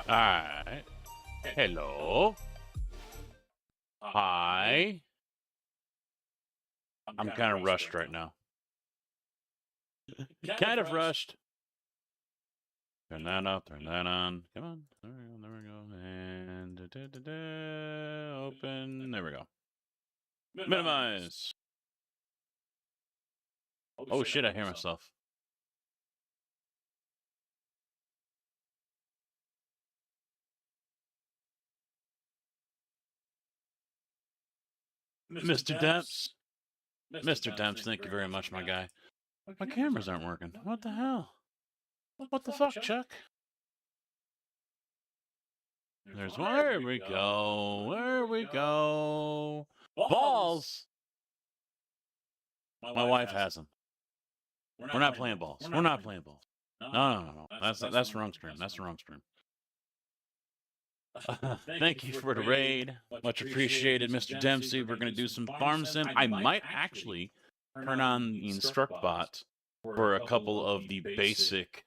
Alright. Hello. Hi. I'm kind of rushed right now. Kind of rushed. Turn that up, turn that on. Come on. There we go. And open. There we go. Minimize. Oh shit, I hear myself. Mr. Demps. Mr. Demps, thank you very much, my guy. My cameras aren't working. What the hell? What the fuck, Chuck? There's one. There we go. There we go. Balls! My wife has them. We're not playing balls. We're not playing balls. No. That's the wrong stream. That's the wrong stream. Thank you for the raid. Much appreciated, Mr. Dempsey. We're going to do some farm sim. I might actually turn on the instruct bot for a couple of the basic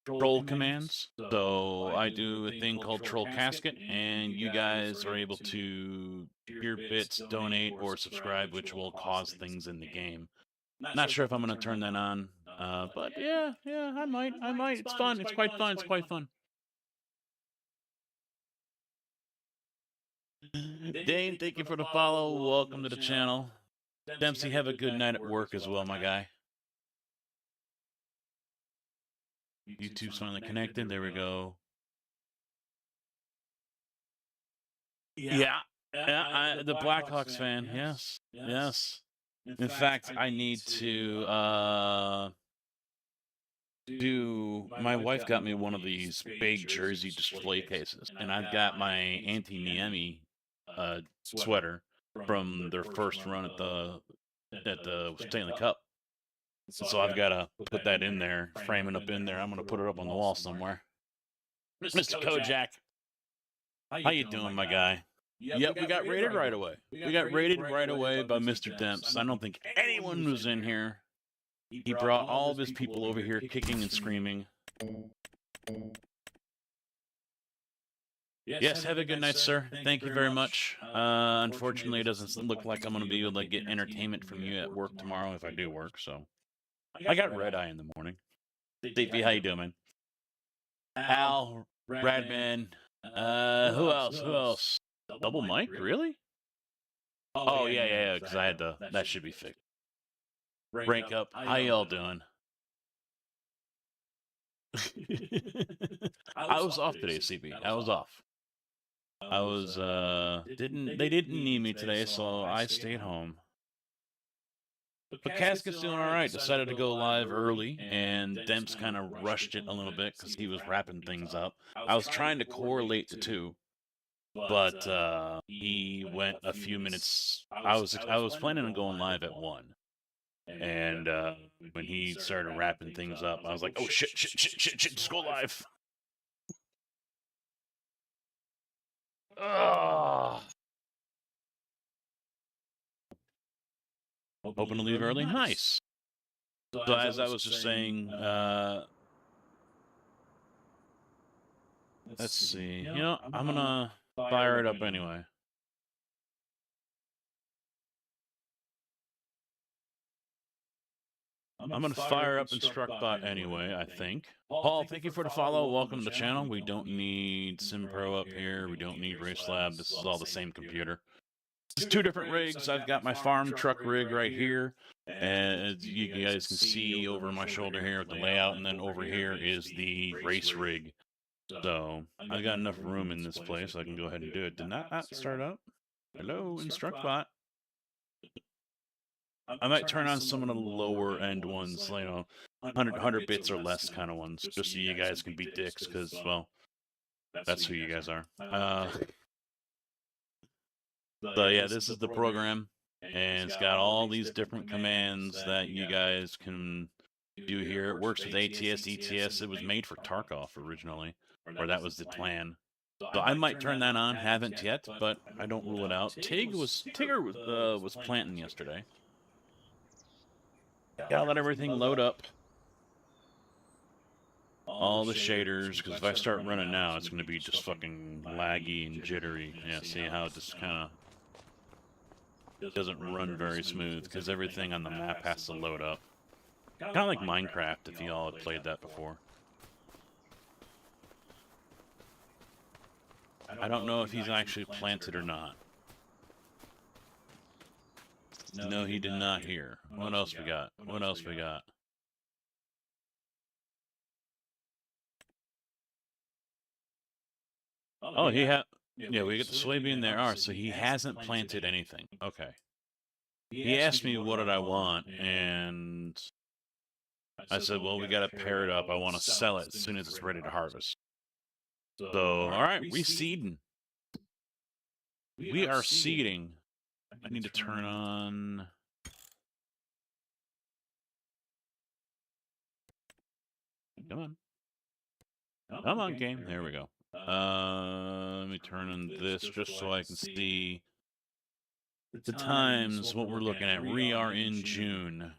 troll commands. So I do a thing called Troll Casket, and you guys are able to your bits, donate, or subscribe, which will cause things in the game. Not sure if I'm going to turn that on, but yeah, I might. It's fun. It's quite fun. It's quite fun. Dane, thank you for the follow. Welcome to the channel. Dempsey, have a good night at work as well, my guy. YouTube's finally connected. There we go. Yeah, the Blackhawks fan. Yes. In fact, I need to my wife got me one of these big jersey display cases, and I've got my Anti-Niemi sweater from their first run at the Stanley Cup. So I've got to put that in there, frame it up in there. I'm going to put it up on the wall somewhere. Mr. Kojak, how you doing, my guy? Yep, we got raided right away. We got raided right away by Mr. Demps. I don't think anyone was in here. He brought all of his people over here kicking and screaming. Yes, have a good night, sir. Thank you very much. Unfortunately, it doesn't look like I'm going to be able to get entertainment from you at work tomorrow if I do work, so. I got red eye in the morning. DP, how you doing, man? Al, Radman, who else? Double mic, really? Oh, yeah, because I had that should be fixed. Rank up, how y'all doing? I was off today, CB. I was off. I was, they didn't need me today, so I stayed home. But Casket's doing all right. Decided to go live early, and Demps kind of rushed it a little bit because he was wrapping things up. I was trying to correlate the two, but he went a few minutes. I was planning on going live at 1, and when he started wrapping things up, I was like, "Oh shit! Just go live." Hoping to leave early. Nice. So as I was just saying, let's see. You know, I'm gonna fire it up anyway. I'm gonna fire up InstructBot anyway, I think. Paul, thank you for the follow. Welcome to the channel. We don't need SimPro up here. We don't need RaceLab. This is all the same computer. It's 2 different rigs. I've got my farm truck rig right here. And you guys can see over my shoulder here with the layout, and then over here is the race rig. So I've got enough room in this place, so I can go ahead and do it. Did not start up? Hello, InstructBot. I might turn on some of the lower end ones, you know, 100 bits or less kind of ones, just so you guys can be dicks, because, well, that's who you guys are. So yeah, this is the program, and it's got all these different commands that you guys can do here. It works with ATS, ETS. It was made for Tarkov originally, or that was the plan. So I might turn that on. Haven't yet, but I don't rule it out. Tigger was planting yesterday. Gotta let everything load up. all the shaders, because if I start running now, it's going to be just fucking laggy and jittery. Yeah, see how it just kind of doesn't run very smooth, because everything on the map has to load up. Kind of like Minecraft, if y'all had played that before. I don't know if he's actually planted or not. No, he did not hear. What else we got? What else we got? Oh, he had... Yeah, we get the soybean there. All right, so he hasn't planted anything. Okay. He asked me what did I want, and I said, well, we got to pair it up. I want to sell it as soon as it's ready to harvest. So, all right, reseeding. We are seeding. I need to turn on... Come on. Come on, game. There we go. Let me turn on this just so I can see the times, what we're looking at. We are in June.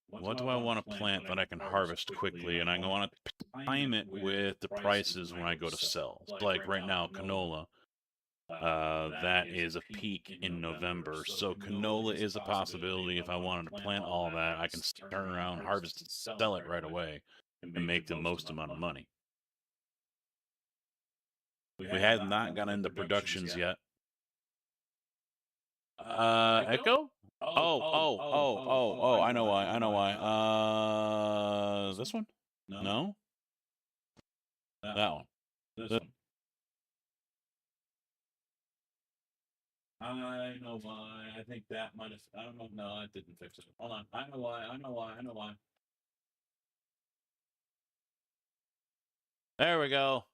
What do I want to plant that I can harvest quickly? And I want to time it with the prices when I go to sell. Like right now, canola. That is a peak in November. So canola is a possibility. If I wanted to plant all that, I can turn around, harvest it, sell it right away, and make the most amount of money. We have not gotten into productions yet. Echo? Oh, I know why, I know why. This one? No? That one. This one. I know why. I think that might have... I don't know. No, it didn't fix it. Hold on. I know why, I know why, I know why. There we go.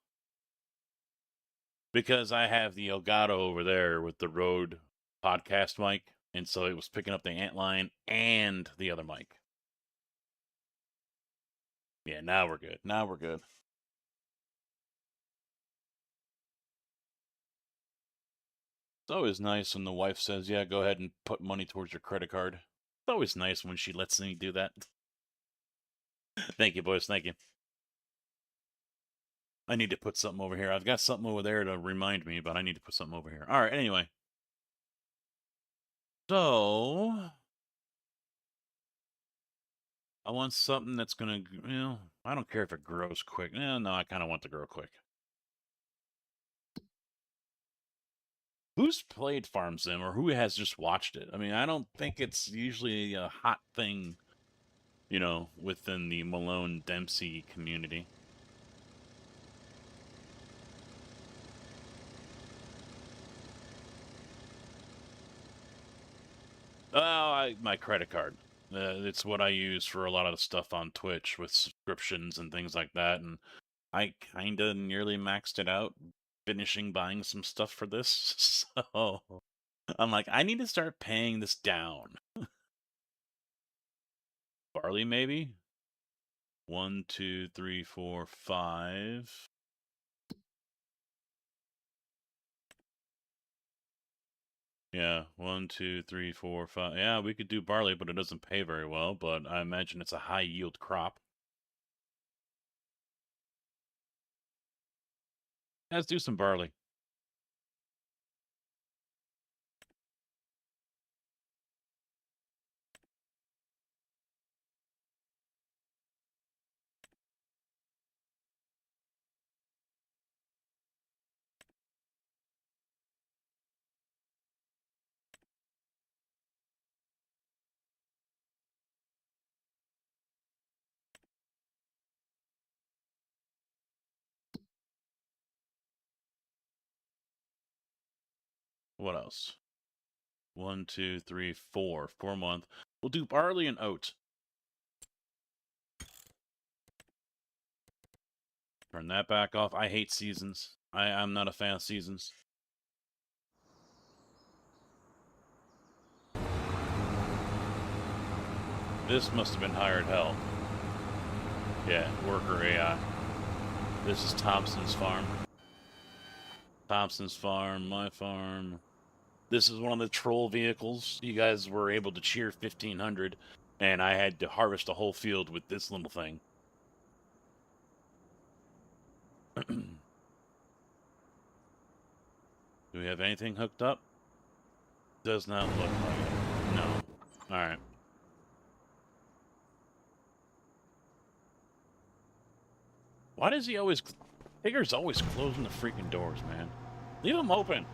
Because I have the Elgato over there with the Rode podcast mic, and so it was picking up the antline and the other mic. Yeah, now we're good. Now we're good. It's always nice when the wife says, yeah, go ahead and put money towards your credit card. It's always nice when she lets me do that. Thank you, boys. Thank you. I need to put something over here. I've got something over there to remind me, but I need to put something over here. All right, anyway. So, I want something that's going to, you know, I don't care if it grows quick. No, I kind of want to grow quick. Who's played Farm Sim or who has just watched it? I mean, I don't think it's usually a hot thing, you know, within the Malone Dempsey community. Oh, my credit card. It's what I use for a lot of the stuff on Twitch with subscriptions and things like that. And I kind of nearly maxed it out, finishing buying some stuff for this. So I'm like, I need to start paying this down. Barley, maybe? 1, 2, 3, 4, 5. Yeah, 1, 2, 3, 4, 5. Yeah, we could do barley, but it doesn't pay very well. But I imagine it's a high yield crop. Let's do some barley. What else? 1, 2, 3, 4. 4 month. We'll do barley and oat. Turn that back off. I hate seasons. I'm not a fan of seasons. This must have been hired help. Yeah, worker AI. This is Thompson's farm. Thompson's farm, my farm. This is one of the troll vehicles. You guys were able to cheer 1,500. and I had to harvest a whole field with this little thing. Do we have anything hooked up? Does not look like it. No. Alright. Why does he always... Tigger's always closing the freaking doors, man. Leave them open.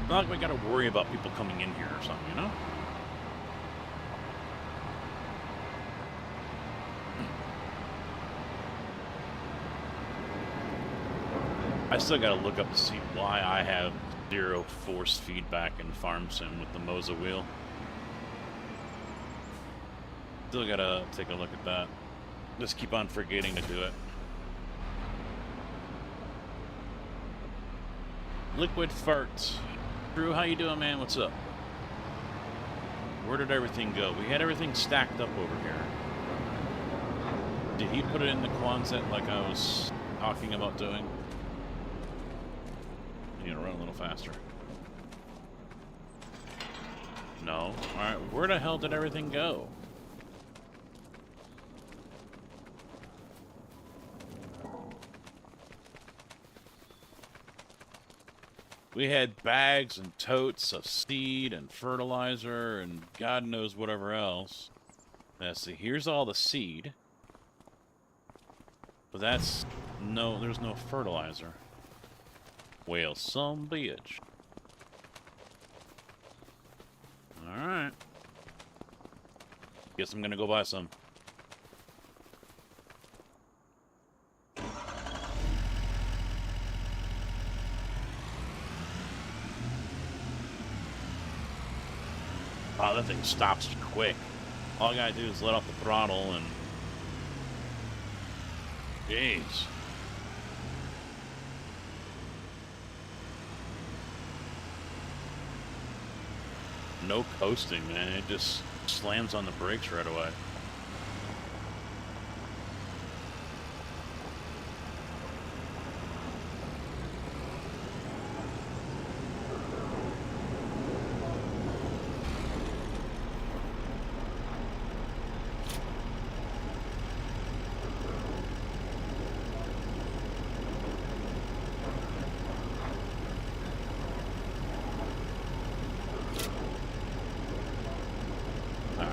It's not like we gotta worry about people coming in here or something, you know? I still gotta look up to see why I have 0 force feedback in Farm Sim with the Moza wheel. Still gotta take a look at that. Just keep on forgetting to do it. Liquid farts. Drew, how you doing, man? What's up? Where did everything go? We had everything stacked up over here. Did he put it in the Quonset like I was talking about doing? I need to run a little faster. No. Alright, where the hell did everything go? We had bags and totes of seed and fertilizer and God knows whatever else. Let's see, here's all the seed. But that's... no, there's no fertilizer. Well, some bitch. Alright. Guess I'm gonna go buy some. Wow, that thing stops quick. All I gotta do is let off the throttle and... jeez. No coasting, man. It just slams on the brakes right away.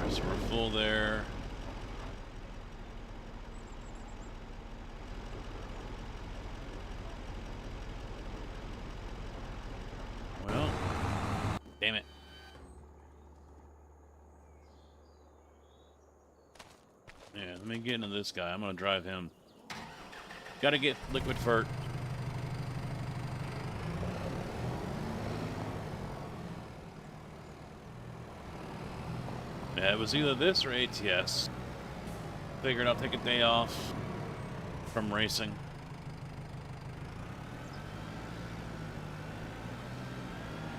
So we're full there. Well, damn it. Yeah, let me get into this guy. I'm gonna drive him. Gotta get liquid fert. Yeah, it was either this or ATS. Figured I'll take a day off from racing.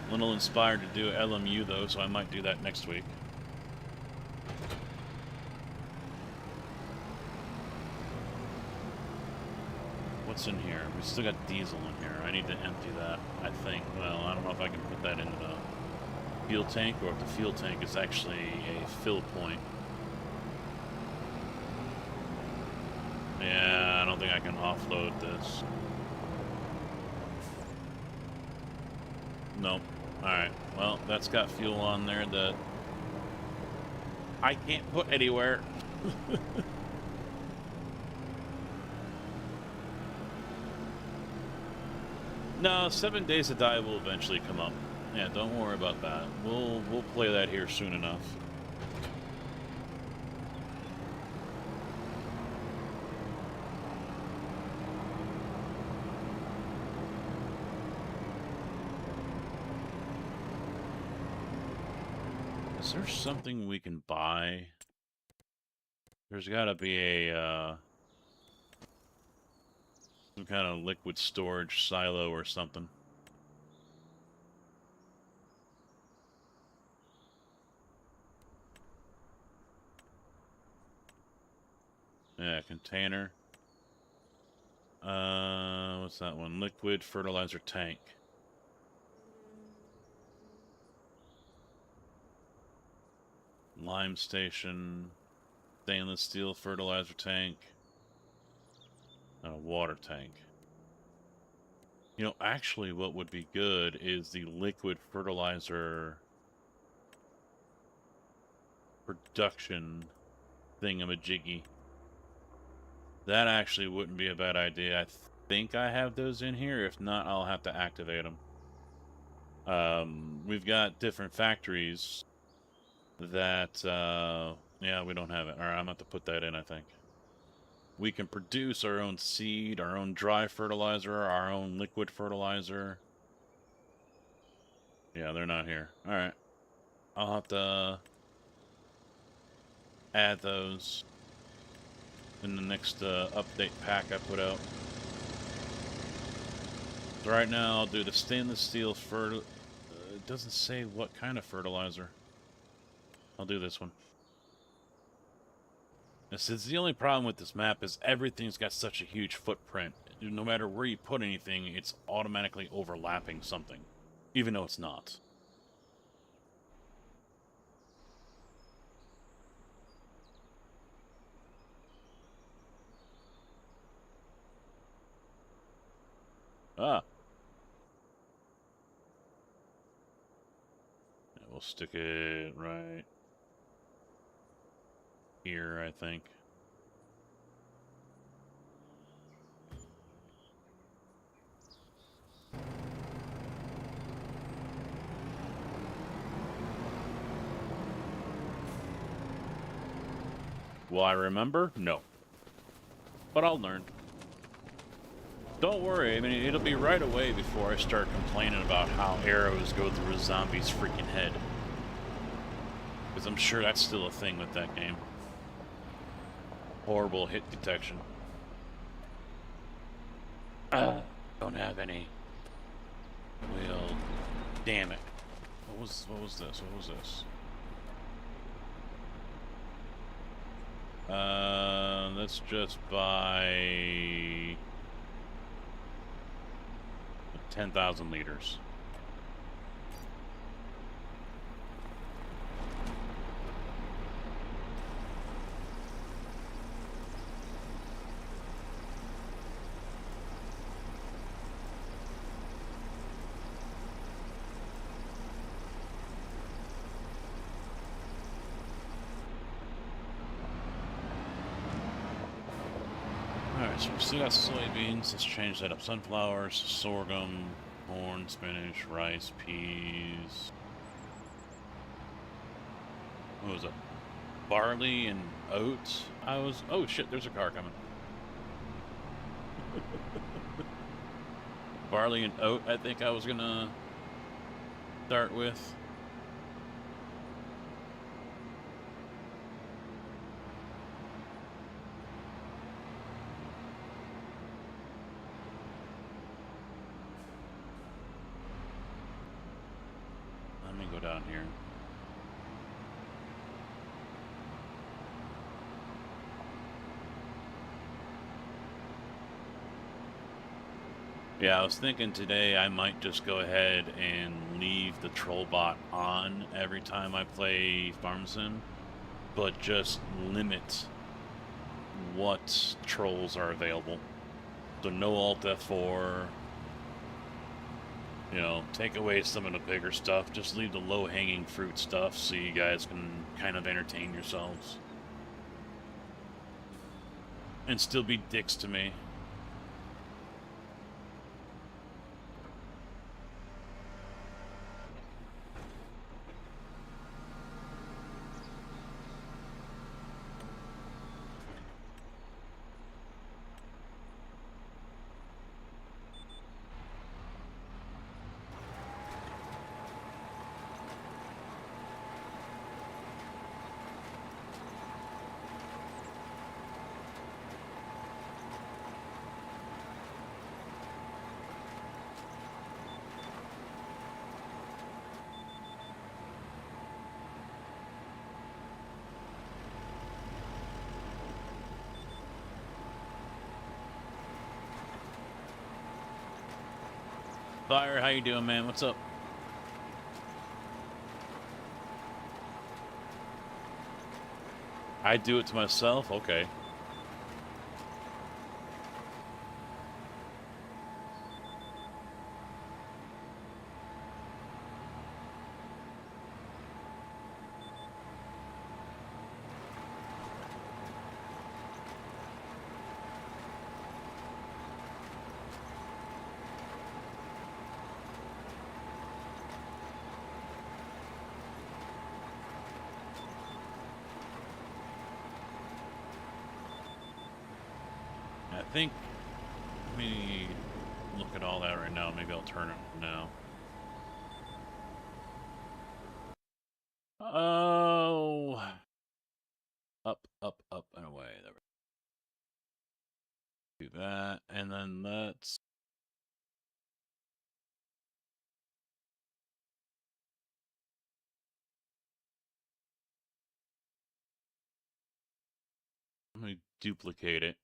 A little inspired to do LMU though, so I might do that next week. What's in here? We still got diesel in here. I need to empty that, I think. Well, I don't know if I can put that into the fuel tank or if the fuel tank is actually a fill point. Yeah, I don't think I can offload this. Nope. Alright, well, that's got fuel on there that I can't put anywhere. No, 7 Days to Die will eventually come up. Yeah, don't worry about that. We'll play that here soon enough. Is there something we can buy? There's got to be a some kind of liquid storage silo or something. Yeah, container. What's that one? Liquid fertilizer tank. Lime station, stainless steel fertilizer tank, and a water tank. You know, actually what would be good is the liquid fertilizer production thingamajiggy. That actually wouldn't be a bad idea. I think I have those in here. If not, I'll have to activate them. We've got different factories that, yeah, we don't have it. All right, I'm going to have to put that in, I think. We can produce our own seed, our own dry fertilizer, our own liquid fertilizer. Yeah, they're not here. All right. I'll have to add those in the next update pack I put out. So right now, I'll do the stainless steel it doesn't say what kind of fertilizer. I'll do this one. This is the only problem with this map is everything's got such a huge footprint. No matter where you put anything, it's automatically overlapping something, even though it's not. Ah. Yeah, we'll stick it right here, I think. Will I remember? No. But I'll learn. Don't worry, I mean, it'll be right away before I start complaining about how arrows go through a zombie's freaking head. Because I'm sure that's still a thing with that game. Horrible hit detection. Don't have any. Well, damn it. What was this? What was this? Let's just buy 10,000 liters. Alright, so we still got soybeans. Let's change that up. Sunflowers, sorghum, corn, spinach, rice, peas. What was it? Barley and oats? Oh shit, there's a car coming. Barley and oat, I think I was gonna start with. Let me go down here. Yeah, I was thinking today I might just go ahead and leave the troll bot on every time I play Farm Sim, but just limit what trolls are available. So no Alt F4, you know, take away some of the bigger stuff, just leave the low-hanging fruit stuff so you guys can kind of entertain yourselves. And still be dicks to me. Fire, how you doing, man? What's up? I do it to myself? Okay. I think, let me look at all that right now. Maybe I'll turn it now. Oh, up, up, up, and away. There we go. Do that, and then let's. Let me duplicate it.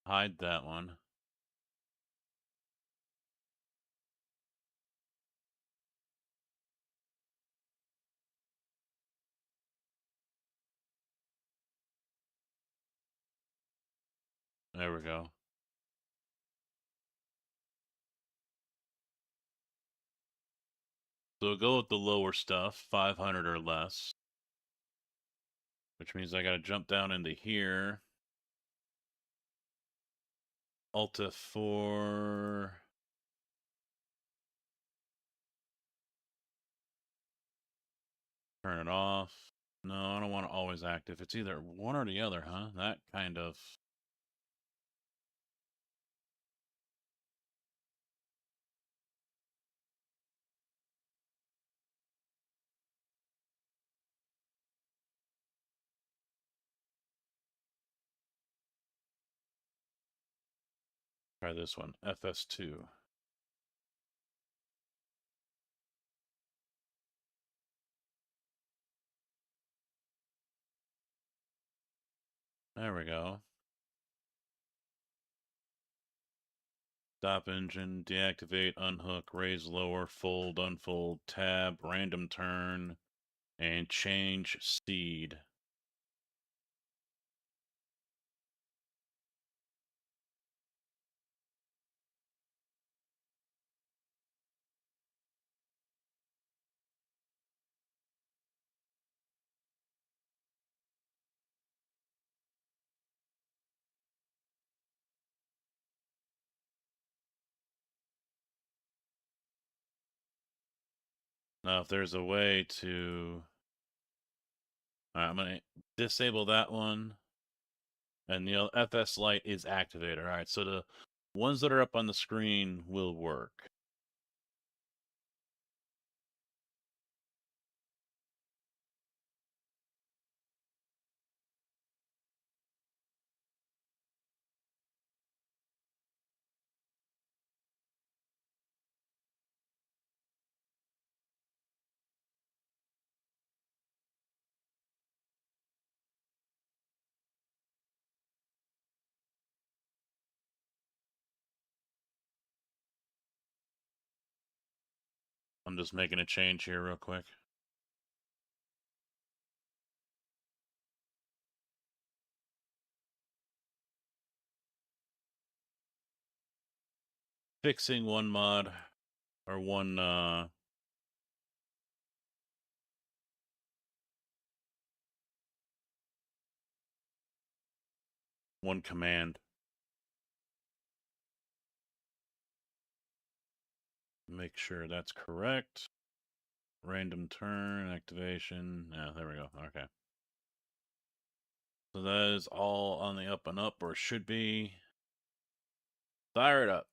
Hide that one. There we go. So go with the lower stuff, 500 or less. Which means I gotta jump down into here. Alt F4. Turn it off. No, I don't want it always active. It's either one or the other, huh? That kind of. Try this one, FS2. There we go. Stop engine, deactivate, unhook, raise, lower, fold, unfold, tab, random turn, and change speed. Now, if there's a way to... I'm going to disable that one. And the FS light is activated. All right, so the ones that are up on the screen will work. I'm just making a change here real quick. Fixing one mod, or one command. Make sure that's correct. Random turn, activation. Yeah, there we go. Okay. So that is all on the up and up, or should be. Fire it up.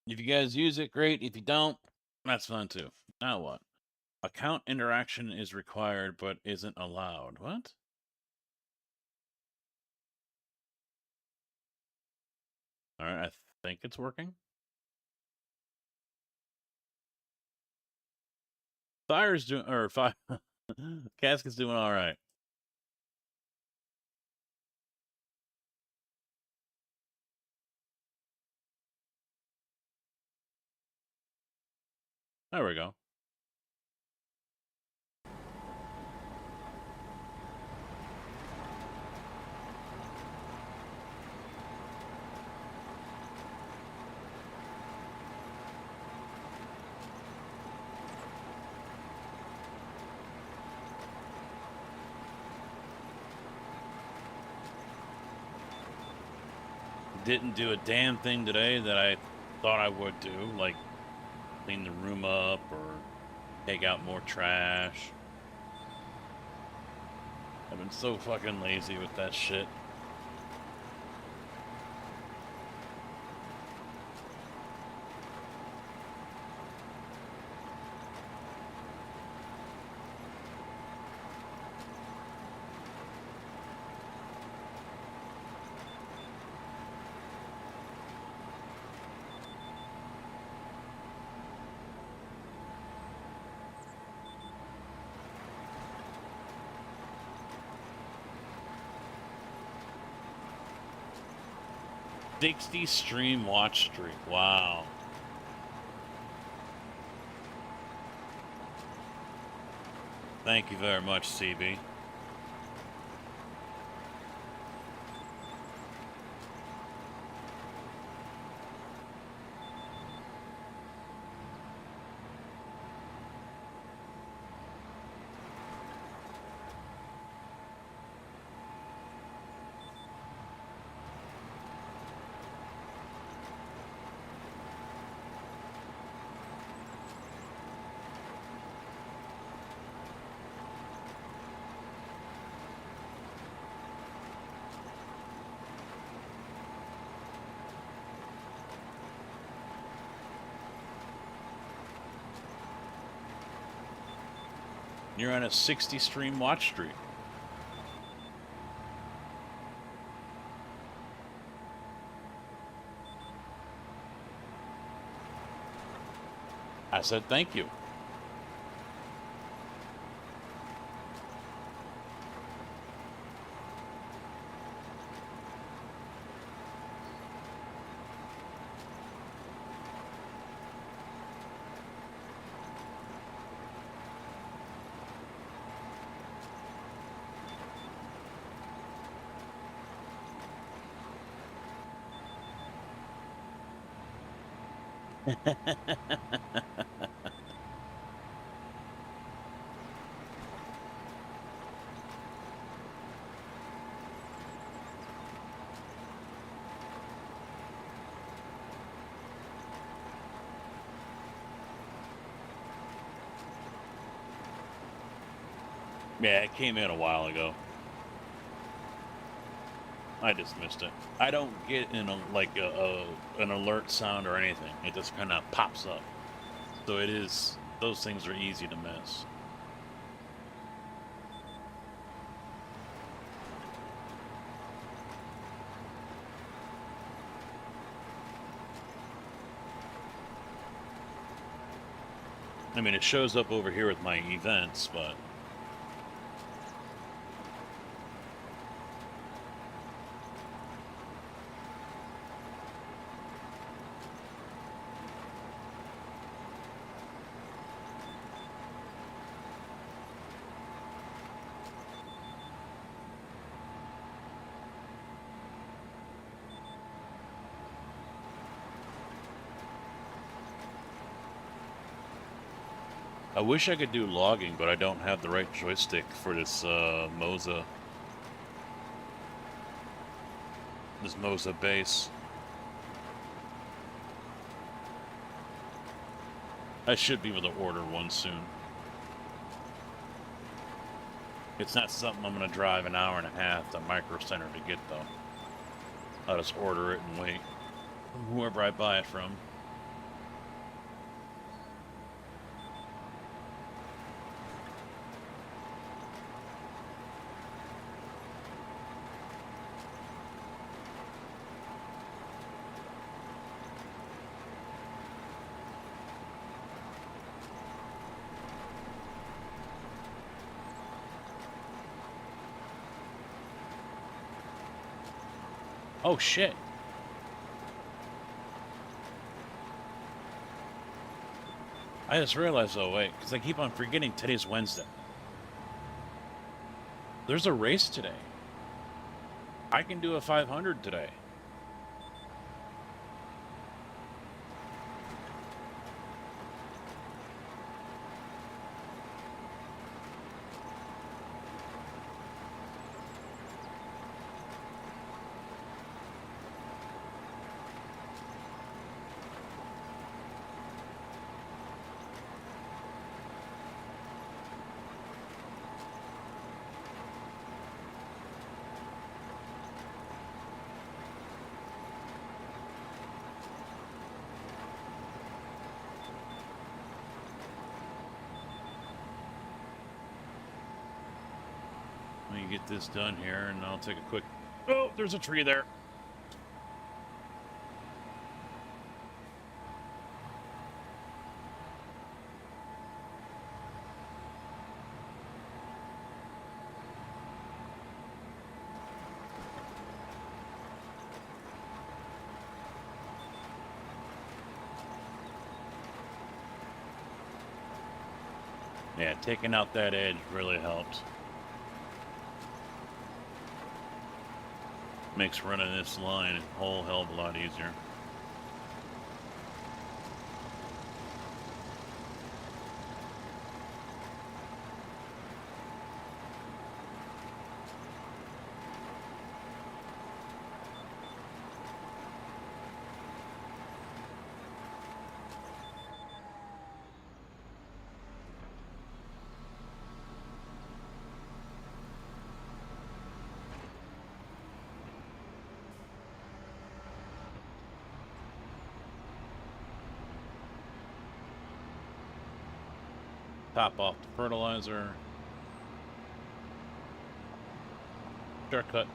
If you guys use it, great. If you don't, that's fine too. Now what? Account interaction is required, but isn't allowed. What? Alright, I think it's working. Fire's doing, or fire. Casket's doing alright. There we go. Didn't do a damn thing today that I thought I would do, like clean the room up or take out more trash. I've been so fucking lazy with that shit. $60 stream watch streak. Wow. Thank you very much, CB. You're on a 60 stream watch streak. I said thank you. Yeah, it came in a while ago. I just missed it. I don't get in an alert sound or anything. It just kind of pops up. So it is, those things are easy to miss. I mean, it shows up over here with my events, but I wish I could do logging, but I don't have the right joystick for this Moza base. I should be able to order one soon. It's not something I'm going to drive an hour and a half to Micro Center to get, though. I'll just order it and wait. Whoever I buy it from. Oh, shit. I just realized, oh, wait, because I keep on forgetting today's Wednesday. There's a race today. I can do a 500 today. Let me get this done here, and I'll take a quick... Oh, there's a tree there. Yeah, taking out that edge really helps. Makes running this line a whole hell of a lot easier. Top off the fertilizer. Shortcut.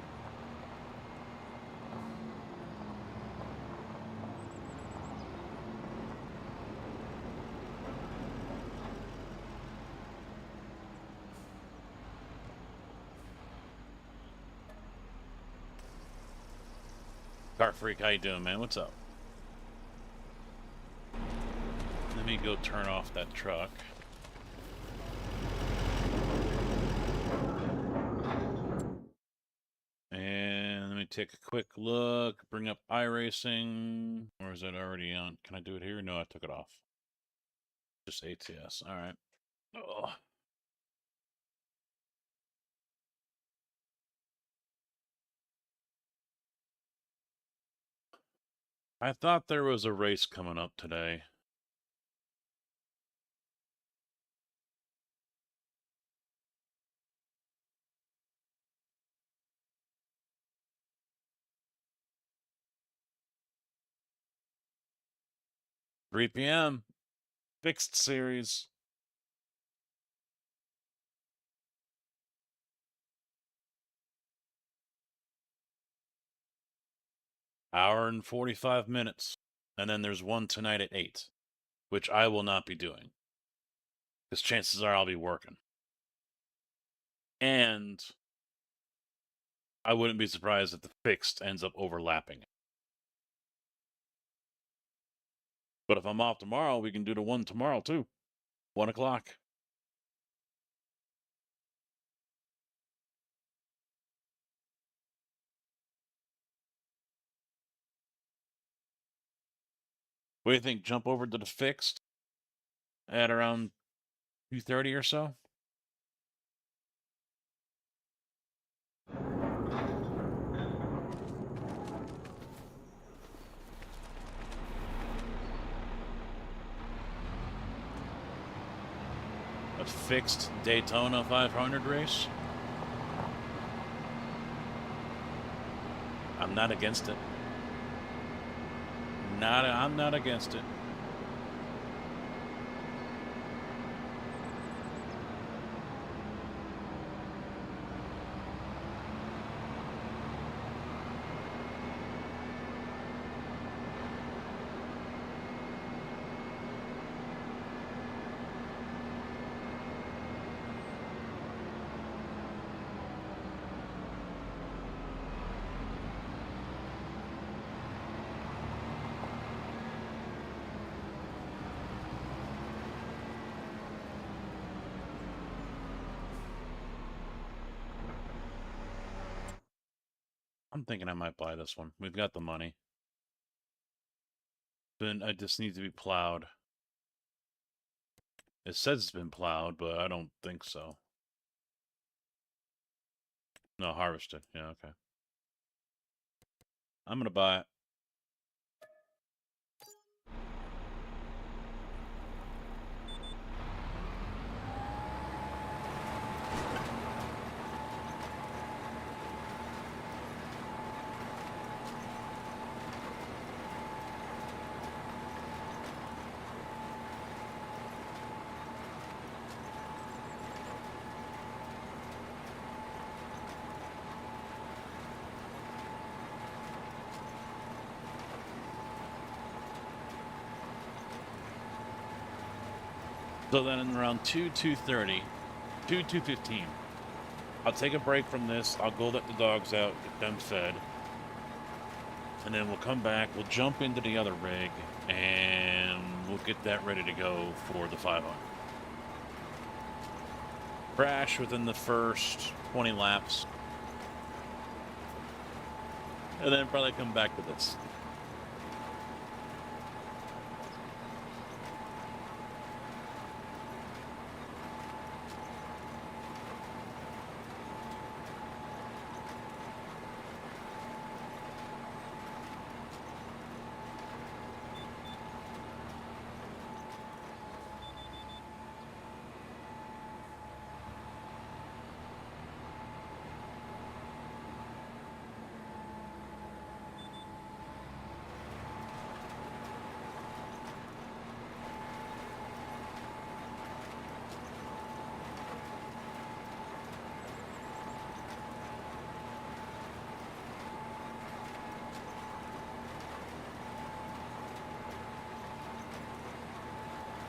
Car Freak, how you doing, man? What's up? Let me go turn off that truck. And let me take a quick look, bring up iRacing. Or is it already on? Can I do it here? No, I took it off. Just ATS. All right. Oh. I thought there was a race coming up today. Three PM. Fixed series. Hour and 45 minutes. And then there's one tonight at 8, which I will not be doing. Because chances are I'll be working. And I wouldn't be surprised if the fixed ends up overlapping. But if I'm off tomorrow, we can do the one tomorrow too. 1 o'clock. What do you think? Jump over to the fixed at around 2:30 or so? A fixed Daytona 500 race? I'm not against it. I'm not against it. I'm thinking I might buy this one. We've got the money. Then I just need to be plowed. It says it's been plowed, but I don't think so. No, harvested. Yeah, okay. I'm gonna buy it. So then around 2:30, 2:15, I'll take a break from this. I'll go let the dogs out, get them fed. And then we'll come back, we'll jump into the other rig, and we'll get that ready to go for the 500. Crash within the first 20 laps. And then probably come back to this.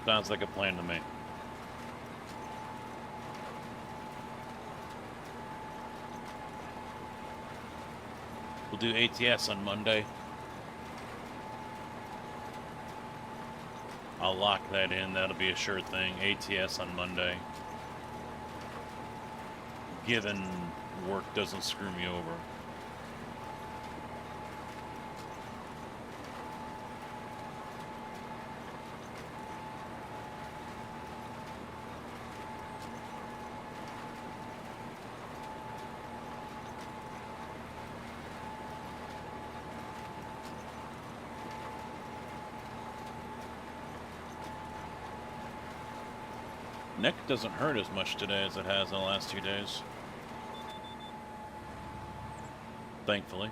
Sounds like a plan to me. We'll do ATS on Monday. I'll lock that in. That'll be a sure thing. ATS on Monday. Given work doesn't screw me over. Neck doesn't hurt as much today as it has in the last 2 days. Thankfully.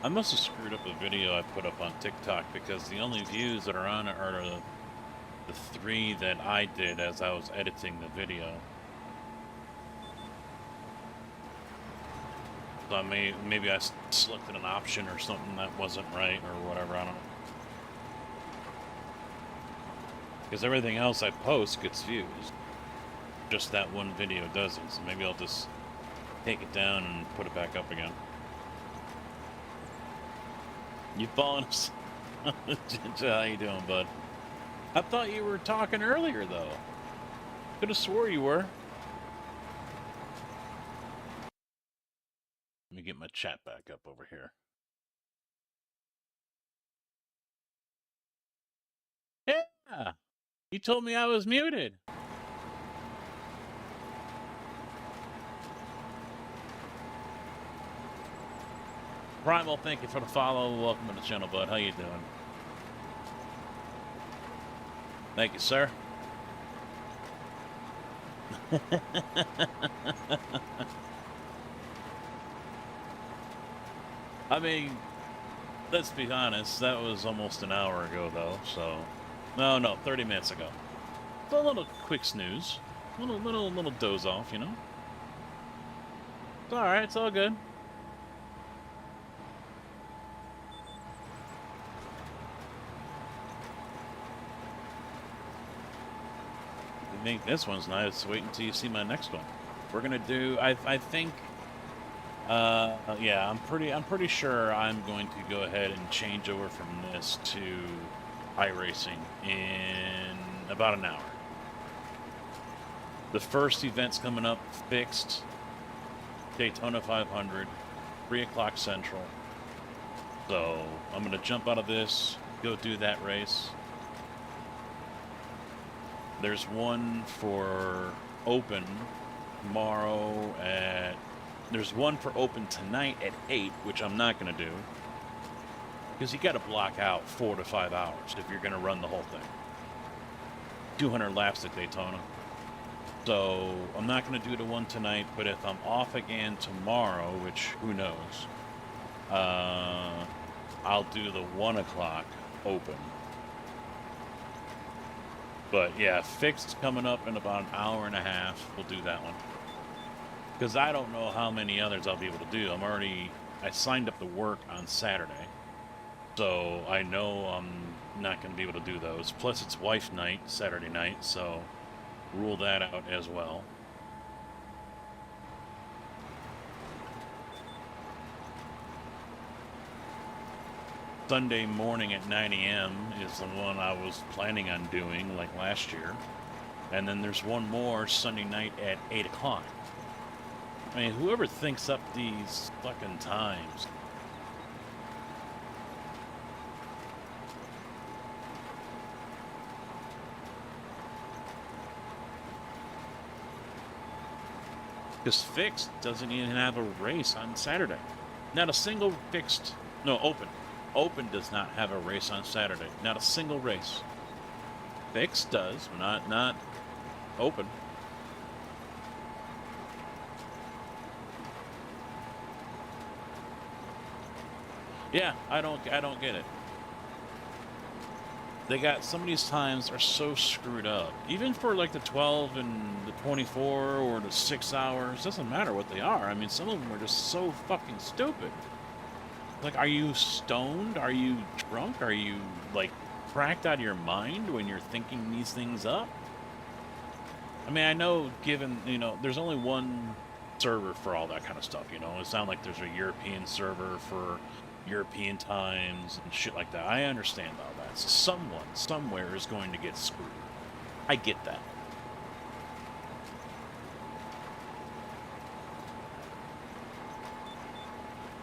I must have screwed up a video I put up on TikTok because the only views that are on it are the 3 that I did as I was editing the video. So maybe I selected an option or something that wasn't right or whatever, I don't know. Because everything else I post gets views. Just that one video doesn't, so maybe I'll just take it down and put it back up again. You fallen asleep? How you doing, bud? I thought you were talking earlier, though. Could have swore you were. Let me get my chat back up over here. Yeah. You told me I was muted. Primal, thank you for the follow. Welcome to the channel, bud. How you doing? Thank you, sir. I mean, let's be honest. That was almost an hour ago, though. So, no, 30 minutes ago. So a little quick snooze, little doze off, you know. It's all right. It's all good. I think this one's nice. Wait until you see my next one. We're gonna do. I think. Yeah, I'm pretty sure I'm going to go ahead and change over from this to iRacing in about an hour. The first event's coming up, fixed. Daytona 500, 3 o'clock Central. So I'm gonna jump out of this, go do that race. There's one for Open tomorrow at... There's one for Open tonight at 8, which I'm not going to do. Because you got to block out 4 to 5 hours if you're going to run the whole thing. 200 laps at Daytona. So I'm not going to do the one tonight, but if I'm off again tomorrow, which who knows, I'll do the 1 o'clock Open. But yeah, fixed coming up in about an hour and a half. We'll do that one. Because I don't know how many others I'll be able to do. I signed up to work on Saturday. So I know I'm not going to be able to do those. Plus it's wife night, Saturday night. So rule that out as well. Sunday morning at 9 a.m. is the one I was planning on doing, like last year. And then there's one more Sunday night at 8 o'clock. I mean, whoever thinks up these fucking times. Because fixed doesn't even have a race on Saturday. Not a single fixed... No, Open. Open does not have a race on Saturday. Not a single race. Fixed does, not Open. Yeah, I don't get it. They got some of these times are so screwed up. Even for like the 12 and the 24 or the 6 hours, doesn't matter what they are. I mean, some of them are just so fucking stupid. Like, are you stoned? Are you drunk? Are you, like, cracked out of your mind when you're thinking these things up? I mean, I know given, you know, there's only one server for all that kind of stuff, you know? It's not like there's a European server for European times and shit like that. I understand all that. So someone, somewhere is going to get screwed. I get that.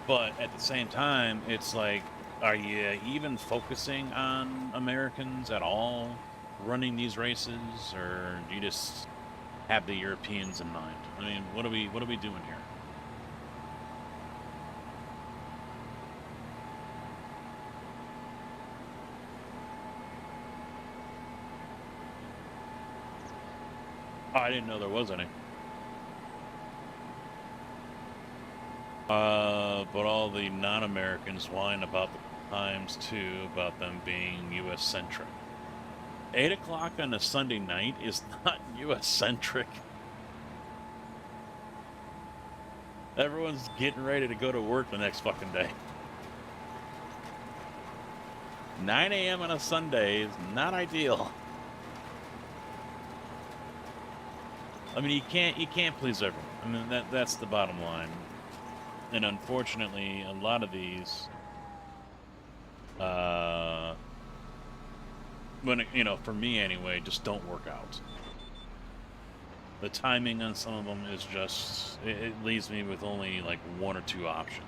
But at the same time, it's like, are you even focusing on Americans at all running these races, or do you just have the Europeans in mind? I mean, what are we doing here? Oh, I didn't know there was any. But all the non-Americans whine about the times too, about them being U.S.-centric. 8 o'clock on a Sunday night is not U.S.-centric. Everyone's getting ready to go to work the next fucking day. 9 a.m. on a Sunday is not ideal. I mean, you can't please everyone. I mean, that's the bottom line. And unfortunately, a lot of these, for me anyway, just don't work out. The timing on some of them is just, it leaves me with only like 1 or 2 options.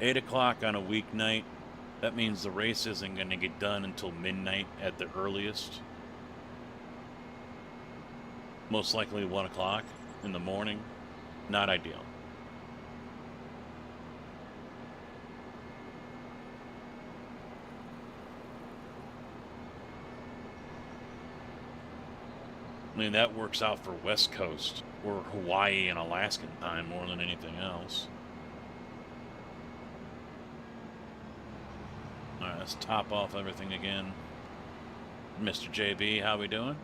8 o'clock on a weeknight, that means the race isn't going to get done until midnight at the earliest. Most likely 1 o'clock in the morning. Not ideal. I mean, that works out for West Coast or Hawaii and Alaskan time more than anything else. All right, let's top off everything again. Mr. JB, how we doing?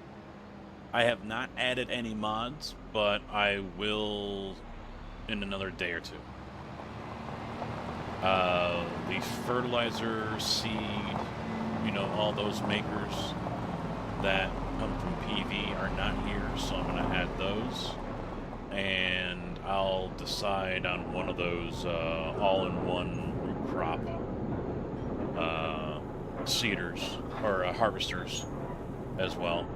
I have not added any mods, but I will in another day or two. The fertilizer, seed, you know, all those makers that come from PV are not here, so I'm going to add those. And I'll decide on one of those all-in-one root crop seeders or harvesters as well.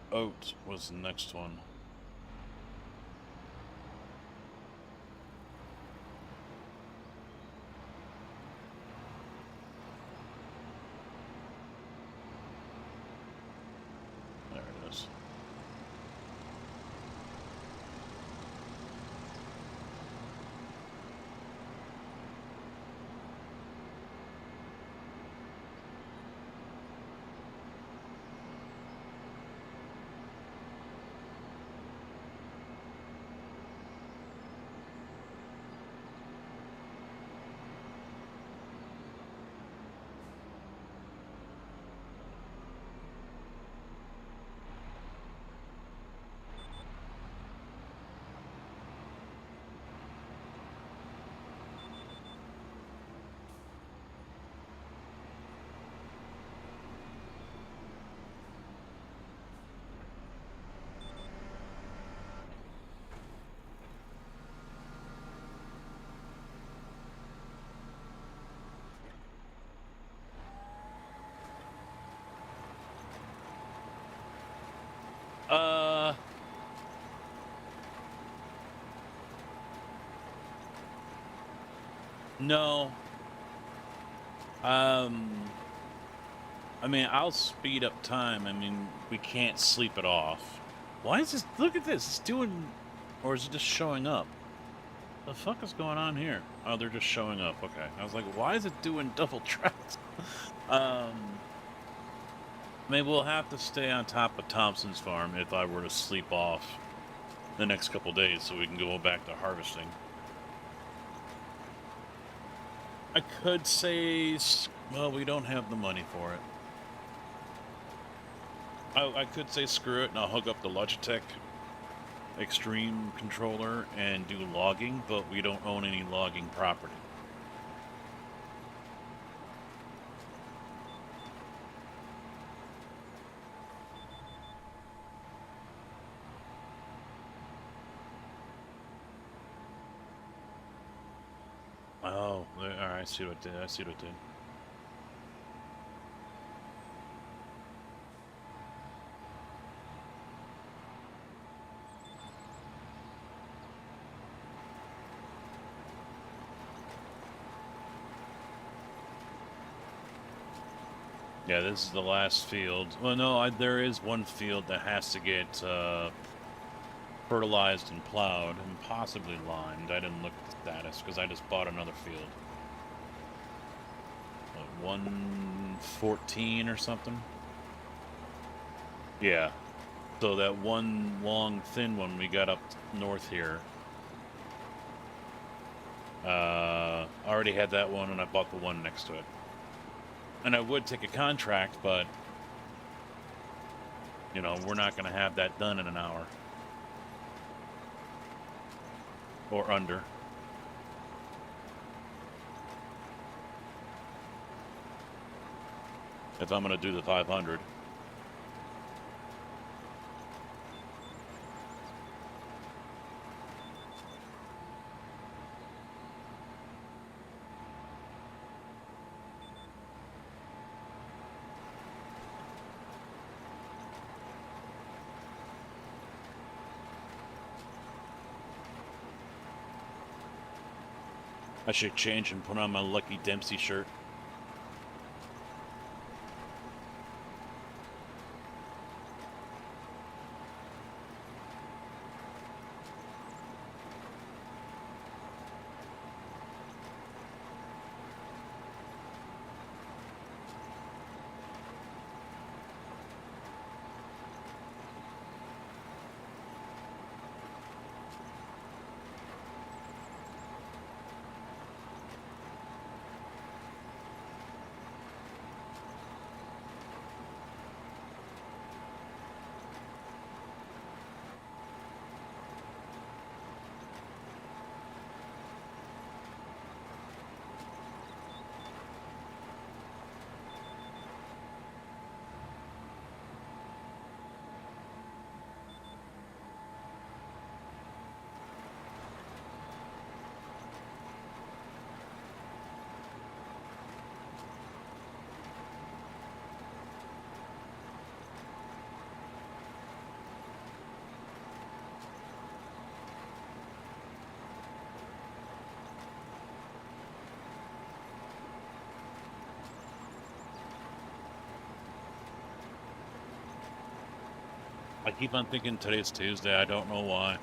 Oat was the next one. There it is. No. I mean, I'll speed up time. I mean, we can't sleep it off. Why is this? Look at this. It's doing, or is it just showing up? The fuck is going on here? Oh, they're just showing up. Okay. I was like, why is it doing double tracks? Maybe we'll have to stay on top of Thompson's farm if I were to sleep off the next couple days so we can go back to harvesting. I could say, well, we don't have the money for it. I could say screw it and I'll hook up the Logitech Extreme controller and do logging, but we don't own any logging property. Oh, all right, I see what it did. I see what it did. Yeah, this is the last field. Well, no, there is one field that has to get fertilized and plowed and possibly limed. I didn't look at the status because I just bought another field. What, 114 or something? Yeah. So that one long, thin one we got up north here. Already had that one and I bought the one next to it. And I would take a contract, but, you know, we're not going to have that done in an hour. Or under. if I'm going to do the 500. I should change and put on my Lucky Dempsey shirt. I keep on thinking today's Tuesday. I don't know why.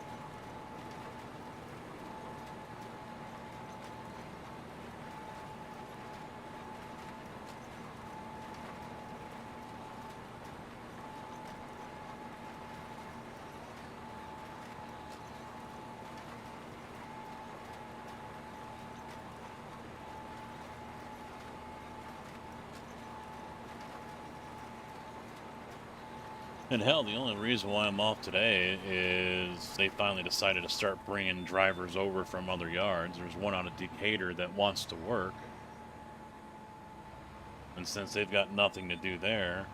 And hell, the only reason why I'm off today is they finally decided to start bringing drivers over from other yards. There's one out of Decatur that wants to work. And since they've got nothing to do there,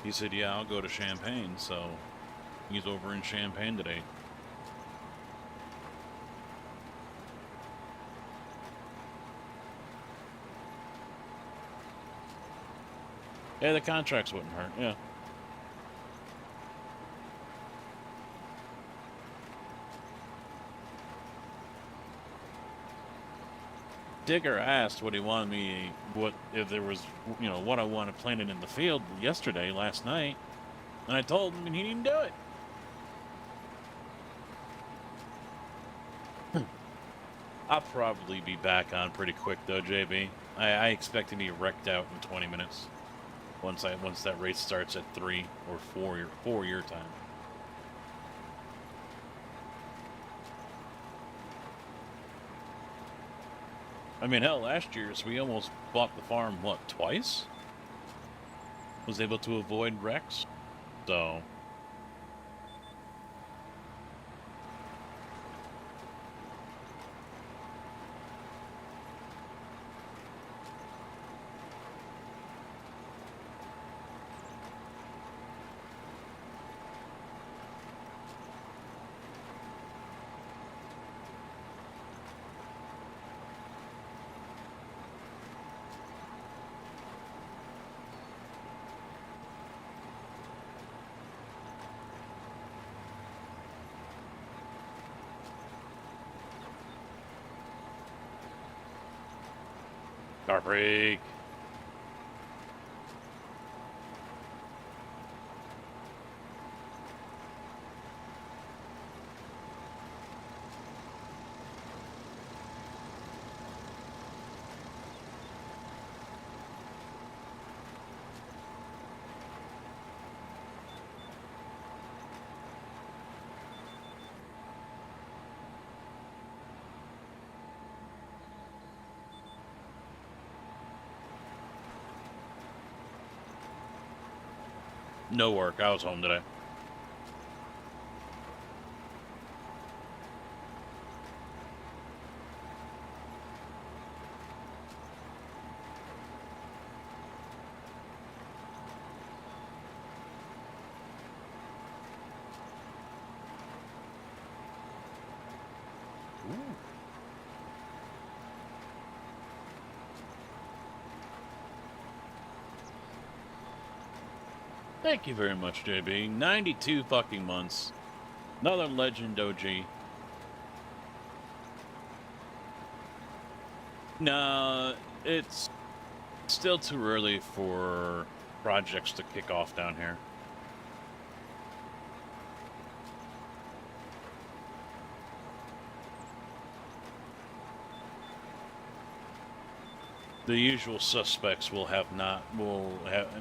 he said, yeah, I'll go to Champaign. So he's over in Champaign today. Yeah, the contracts wouldn't hurt, yeah. Digger asked what he wanted me, what if there was, what I wanted planted in the field yesterday, last night. And I told him, and he didn't do it. I'll probably be back on pretty quick though, JB. I expect to be wrecked out in 20 minutes. Once that race starts at 3 or 4 your time. I mean, hell, last year's we almost bought the farm, what, twice? Was able to avoid wrecks. So car brake. No work. I was home today. Thank you very much, JB. 92 fucking months. Another legend OG. No, it's still too early for projects to kick off down here. The usual suspects will have,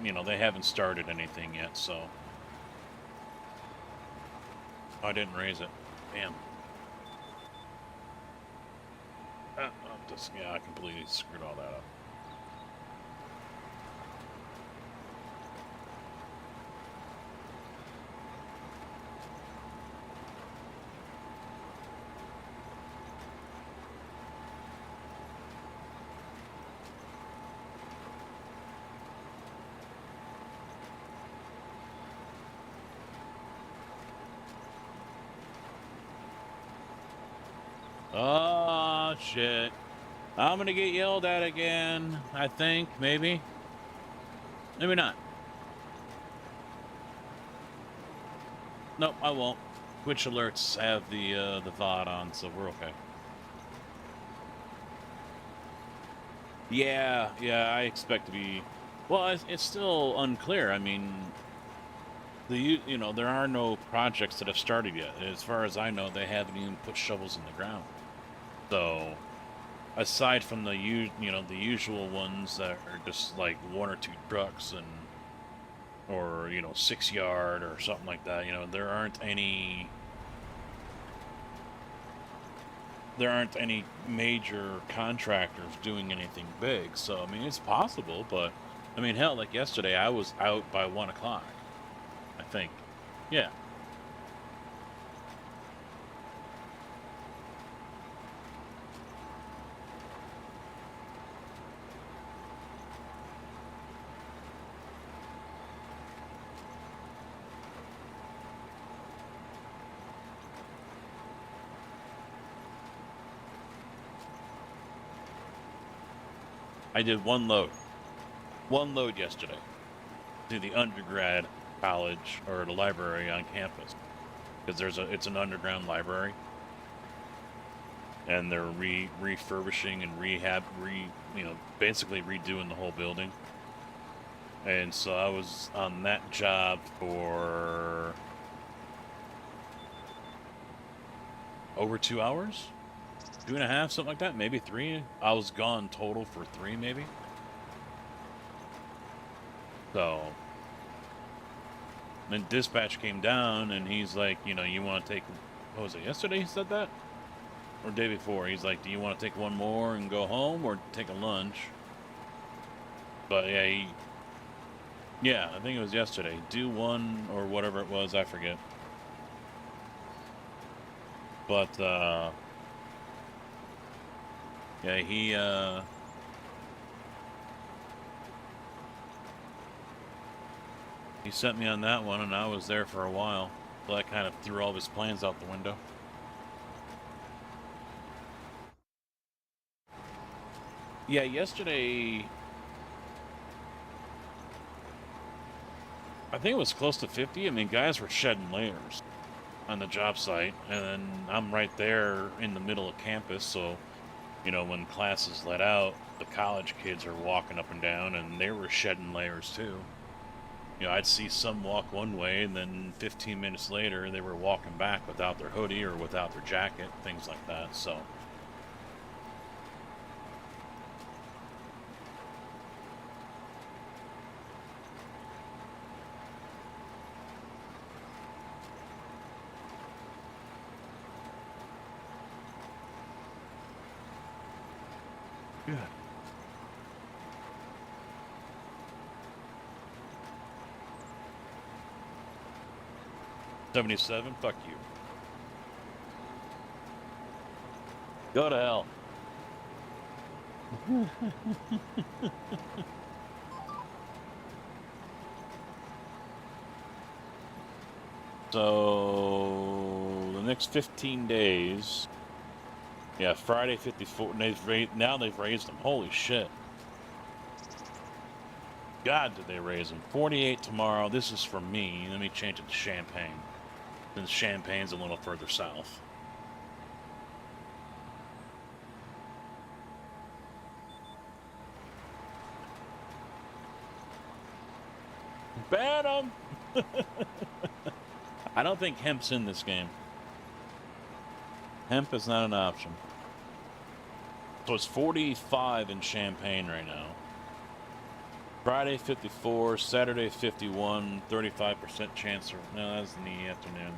you know, they haven't started anything yet, so. I didn't raise it. Damn. Yeah, I completely screwed all that up. Oh, shit. I'm gonna get yelled at again, I think, maybe. Maybe not. Nope, I won't. Twitch alerts have the VOD on, so we're okay. Yeah, I expect to be... Well, it's still unclear. I mean, you know, there are no projects that have started yet. As far as I know, they haven't even put shovels in the ground. So, aside from the usual ones that are just like 1 or 2 trucks or you know 6 yard or something like that, you know, there aren't any major contractors doing anything big. So I mean, it's possible, but I mean, hell, like yesterday I was out by 1 o'clock, I think. Yeah. I did one load yesterday to the undergrad college or the library on campus, because it's an underground library, and they're refurbishing and basically redoing the whole building. And so I was on that job for over 2 hours. 2.5, something like that, maybe 3. I was gone total for 3, maybe. So, then dispatch came down, and he's like, you know, you want to take, what was it, yesterday he said that? Or day before? He's like, do you want to take one more and go home, or take a lunch? But yeah, I think it was yesterday. Do one, or whatever it was, I forget. But, yeah, he sent me on that one, and I was there for a while. So that kind of threw all of his plans out the window. Yeah, yesterday, I think it was close to 50. I mean, guys were shedding layers on the job site, and I'm right there in the middle of campus, so, you know, when classes let out, the college kids are walking up and down, and they were shedding layers too. You know, I'd see some walk one way, and then 15 minutes later, they were walking back without their hoodie or without their jacket, things like that, so. Good. $77? Fuck you. Go to hell. So the next 15 days, yeah, Friday 54. Now they've raised them. Holy shit! God, did they raise them? 48 tomorrow. This is for me. Let me change it to Champaign. Since Champagne's a little further south. Ban 'em! I don't think hemp's in this game. Hemp is not an option. So it's 45 in Champaign right now. Friday 54, Saturday 51, 35% chance. No, that's in the afternoon.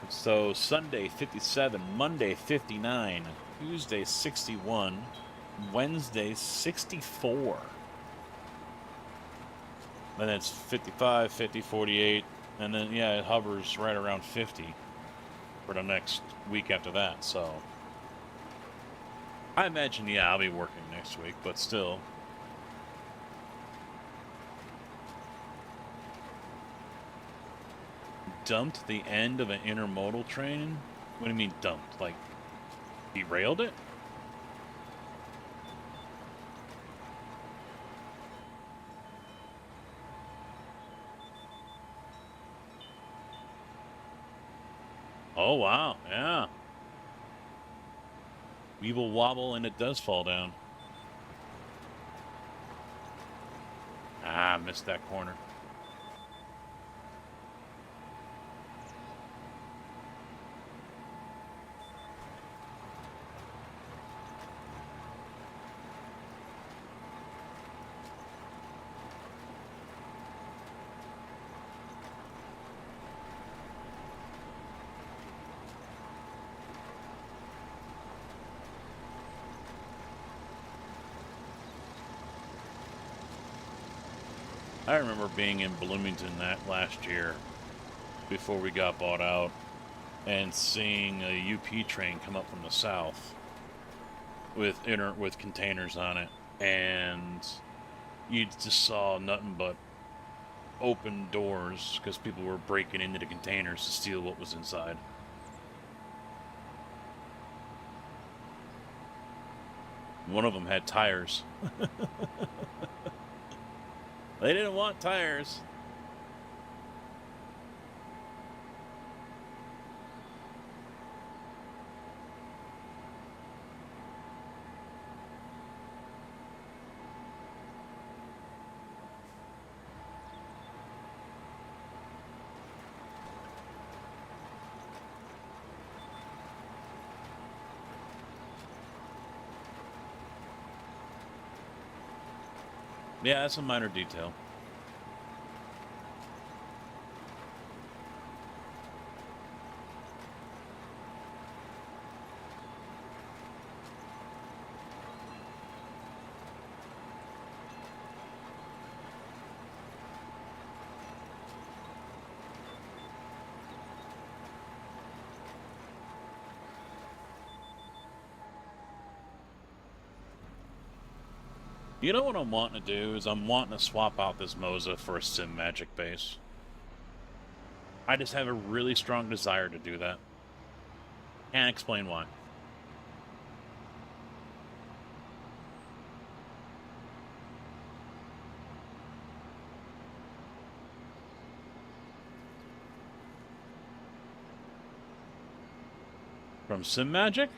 So Sunday 57, Monday 59, Tuesday 61, Wednesday 64. And then it's 55, 50, 48, and then, yeah, it hovers right around 50 for the next week after that, so. I imagine, yeah, I'll be working next week, but still. Dumped the end of an intermodal train? What do you mean dumped? Like, derailed it? Oh, wow, yeah. Weeble wobble, and it does fall down. Ah, missed that corner. I remember being in Bloomington that last year before we got bought out and seeing a UP train come up from the south with containers on it, and you just saw nothing but open doors because people were breaking into the containers to steal what was inside. One of them had tires. They didn't want tires. Yeah, that's a minor detail. You know what I'm wanting to do is I'm wanting to swap out this Moza for a Sim Magic base. I just have a really strong desire to do that. Can't explain why. From Sim Magic?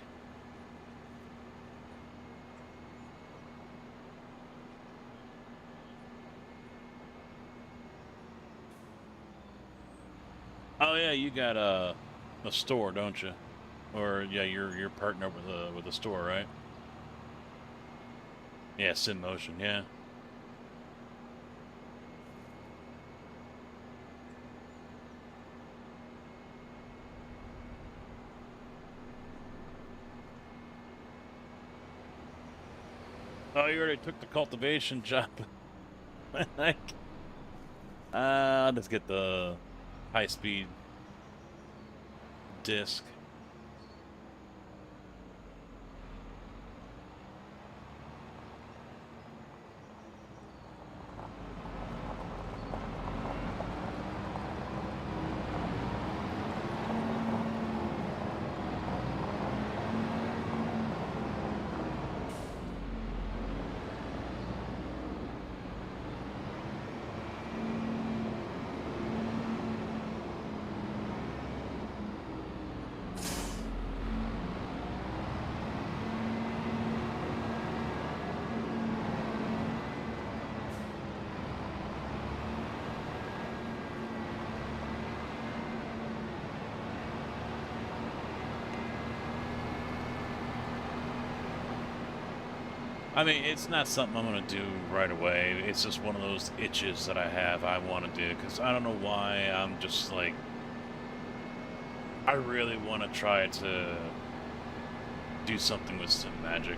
Oh yeah, you got a store, don't you? Or yeah, you're partnered with a store, right? Yeah, Sim Motion, yeah. Oh, you already took the cultivation job. Like, I'll just get the high-speed disc. I mean, it's not something I'm gonna do right away. It's just one of those itches that I have I want to do because I don't know why. I'm just like I really want to try to do something with some magic.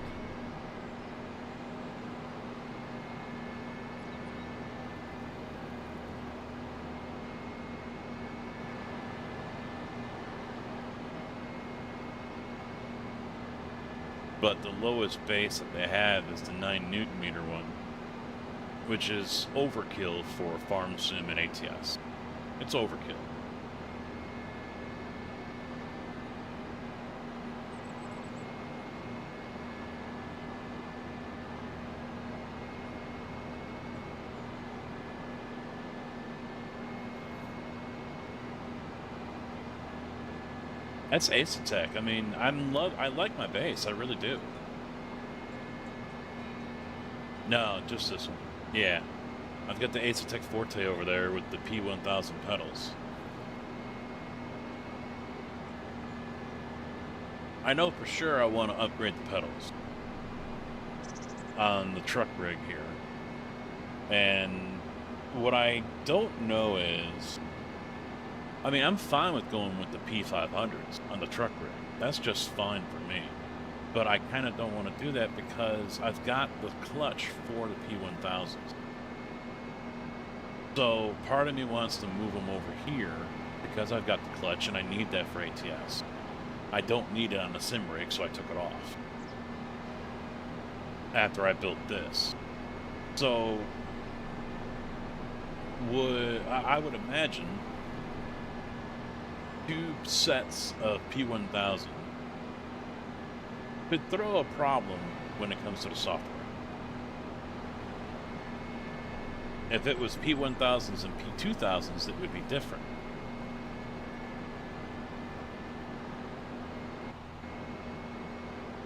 But the lowest base that they have is the 9 Newton meter one, which is overkill for Farm Sim and ATS. It's overkill. That's Ace Attack. I mean, I like my base. I really do. No, just this one. Yeah. I've got the Ace Attack Forte over there with the P1000 pedals. I know for sure I want to upgrade the pedals on the truck rig here. And what I don't know is, I mean, I'm fine with going with the P500s on the truck rig. That's just fine for me. But I kind of don't want to do that because I've got the clutch for the P1000s. So part of me wants to move them over here because I've got the clutch and I need that for ATS. I don't need it on the sim rig, so I took it off after I built this. So I would imagine 2 sets of P1000 could throw a problem when it comes to the software. If it was P1000s and P2000s, it would be different.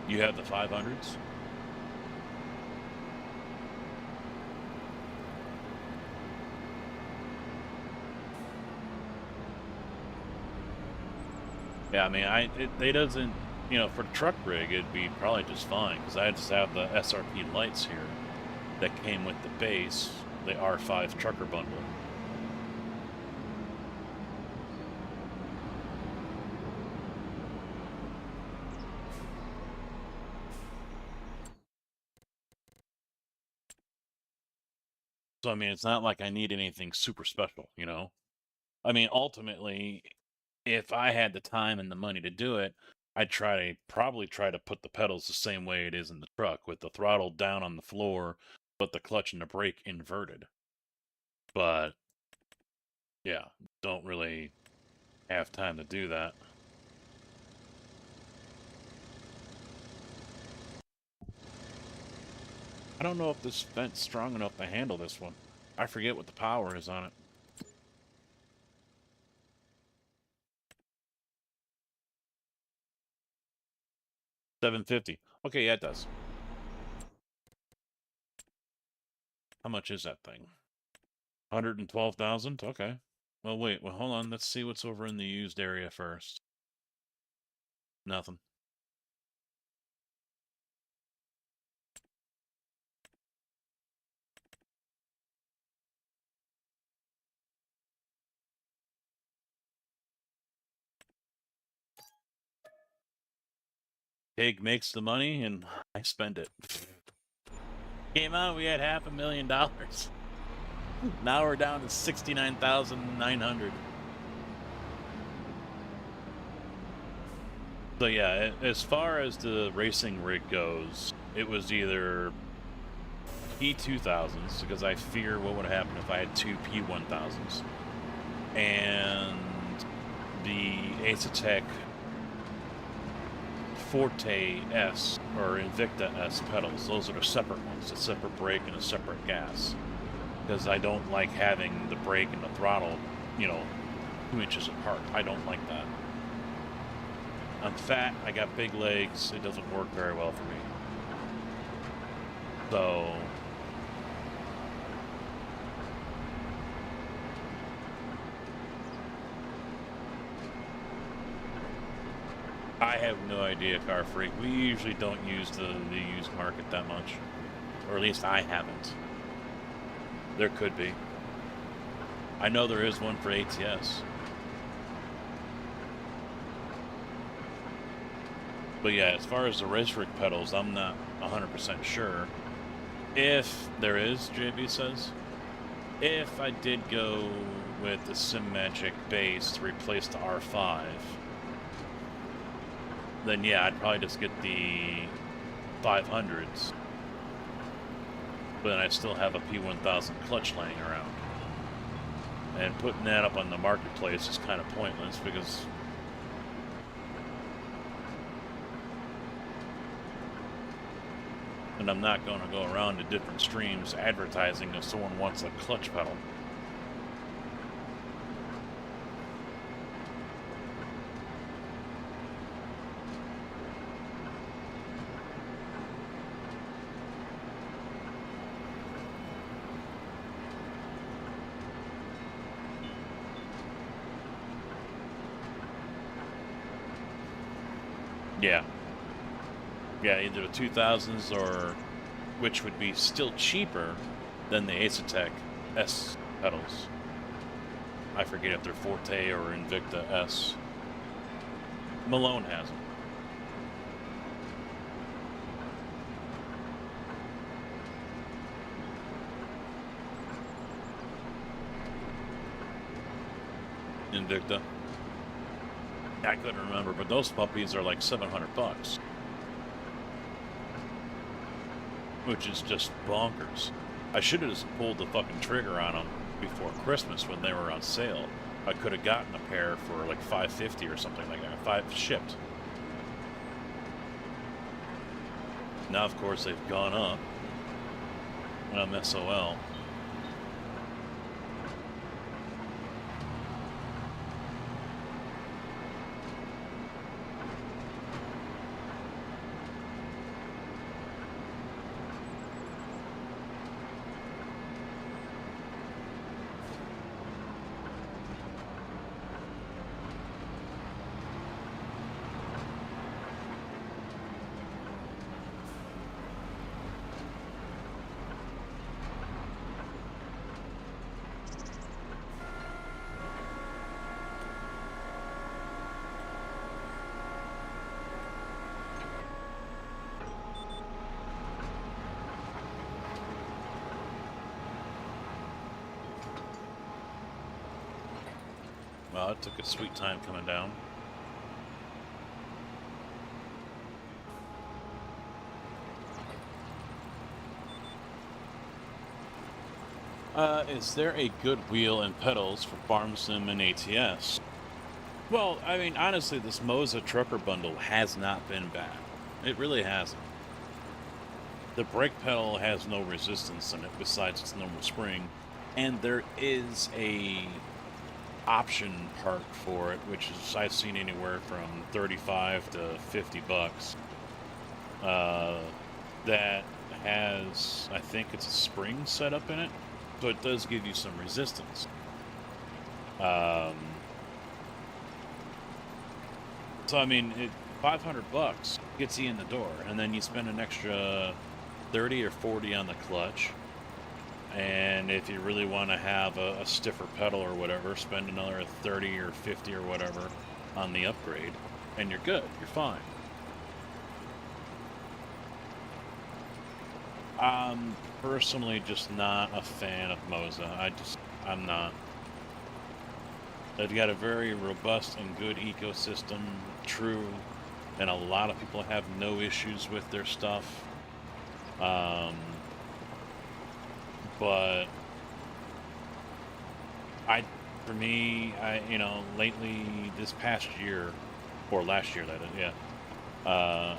You have the 500s? Yeah, I mean, it doesn't, you know, for the truck rig, it'd be probably just fine, because I just have the SRP lights here that came with the base, the R5 trucker bundle. So, I mean, it's not like I need anything super special, you know? I mean, ultimately, if I had the time and the money to do it, I'd probably try to put the pedals the same way it is in the truck, with the throttle down on the floor, but the clutch and the brake inverted. But yeah, don't really have time to do that. I don't know if this vent's strong enough to handle this one. I forget what the power is on it. 750. Okay, yeah, it does. How much is that thing? 112,000? Okay. Well, wait. Well, hold on. Let's see what's over in the used area first. Nothing. Pig makes the money, and I spend it. Came out, we had $500,000. Now we're down to 69,900. So yeah, as far as the racing rig goes, it was either P2000s, because I fear what would happen if I had 2 P1000s, and the Ace Attack Forte S or Invicta S pedals. Those are the separate ones, a separate brake and a separate gas. Because I don't like having the brake and the throttle, you know, 2 inches apart. I don't like that. I'm fat, I got big legs, it doesn't work very well for me. So I have no idea, Car Freak. We usually don't use the used market that much. or at least I haven't. There could be. I know there is one for ATS. But yeah, as far as the race rig pedals, I'm not 100% sure. If there is, JB says, if I did go with the SimMagic base to replace the R5, then yeah, I'd probably just get the 500s. But then I still have a P1000 clutch laying around. And putting that up on the marketplace is kind of pointless because and I'm not going to go around to different streams advertising if someone wants a clutch pedal. Yeah. Yeah, either the 2000s or, which would be still cheaper than the Asetek S pedals. I forget if they're Forte or Invicta S. Malone has them. Invicta. I couldn't remember, but those puppies are like $700. Which is just bonkers. I should have just pulled the fucking trigger on them before Christmas when they were on sale. I could have gotten a pair for like $550 or something like that. 5 shipped. Now, of course, they've gone up. And I'm SOL. Well, it took a sweet time coming down. Is there a good wheel and pedals for FaRM Sim and ATS? Well, I mean, honestly, this Moza trucker bundle has not been bad. It really hasn't. The brake pedal has no resistance in it besides its normal spring, and there is a option part for it, which is I've seen anywhere from 35 to 50 bucks. That has, I think it's a spring setup in it, so it does give you some resistance. So I mean, 500 bucks gets you in the door, and then you spend an extra 30 or 40 on the clutch. And if you really want to have a stiffer pedal or whatever, spend another 30 or 50 or whatever on the upgrade, and you're good. You're fine. I'm personally just not a fan of Moza. I'm not. They've got a very robust and good ecosystem, true, and a lot of people have no issues with their stuff. But for me, lately, this past year, or last year, that is, yeah,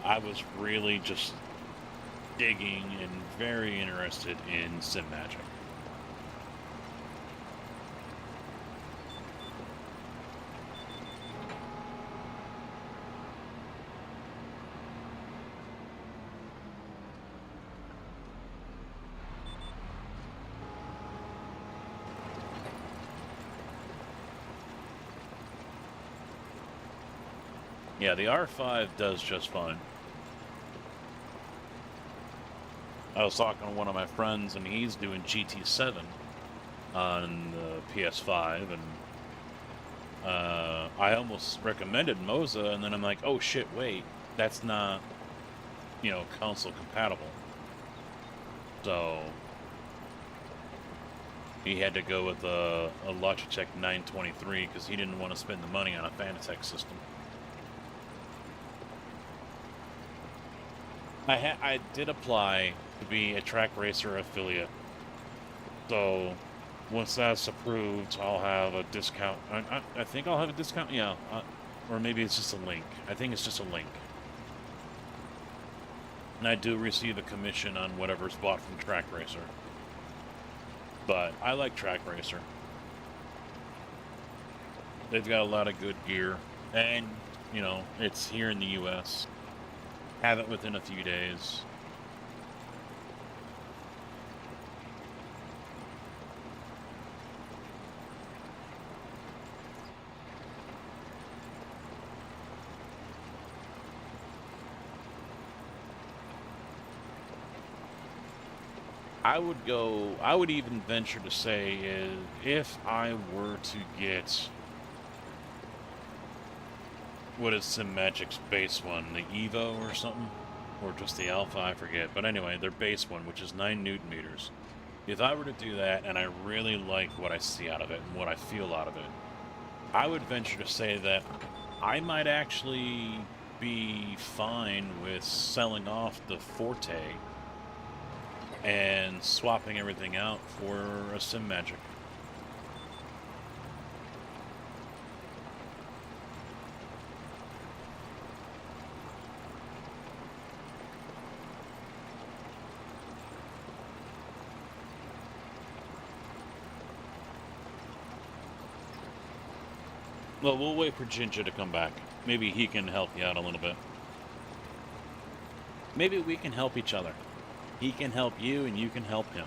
I was really just digging and very interested in SimMagic. Yeah, the R5 does just fine. I was talking to one of my friends, and he's doing GT7 on the PS5, and I almost recommended Moza, and then I'm like, oh shit, wait, that's not, console compatible. So he had to go with a Logitech 923 because he didn't want to spend the money on a Fanatec system. I did apply to be a Track Racer affiliate, so once that's approved, I'll have a discount. I think I'll have a discount, yeah, or maybe it's just a link. I think it's just a link. And I do receive a commission on whatever's bought from Track Racer. But I like Track Racer. They've got a lot of good gear. And, it's here in the US. Have it within a few days. I would even venture to say if I were to get, what is SimMagic's base one, the Evo or something? Or just the Alpha, I forget. But anyway, their base one, which is 9 Newton meters. If I were to do that, and I really like what I see out of it and what I feel out of it, I would venture to say that I might actually be fine with selling off the Forte and swapping everything out for a SimMagic. Well, we'll wait for Ginger to come back. Maybe he can help you out a little bit. Maybe we can help each other. He can help you, and you can help him.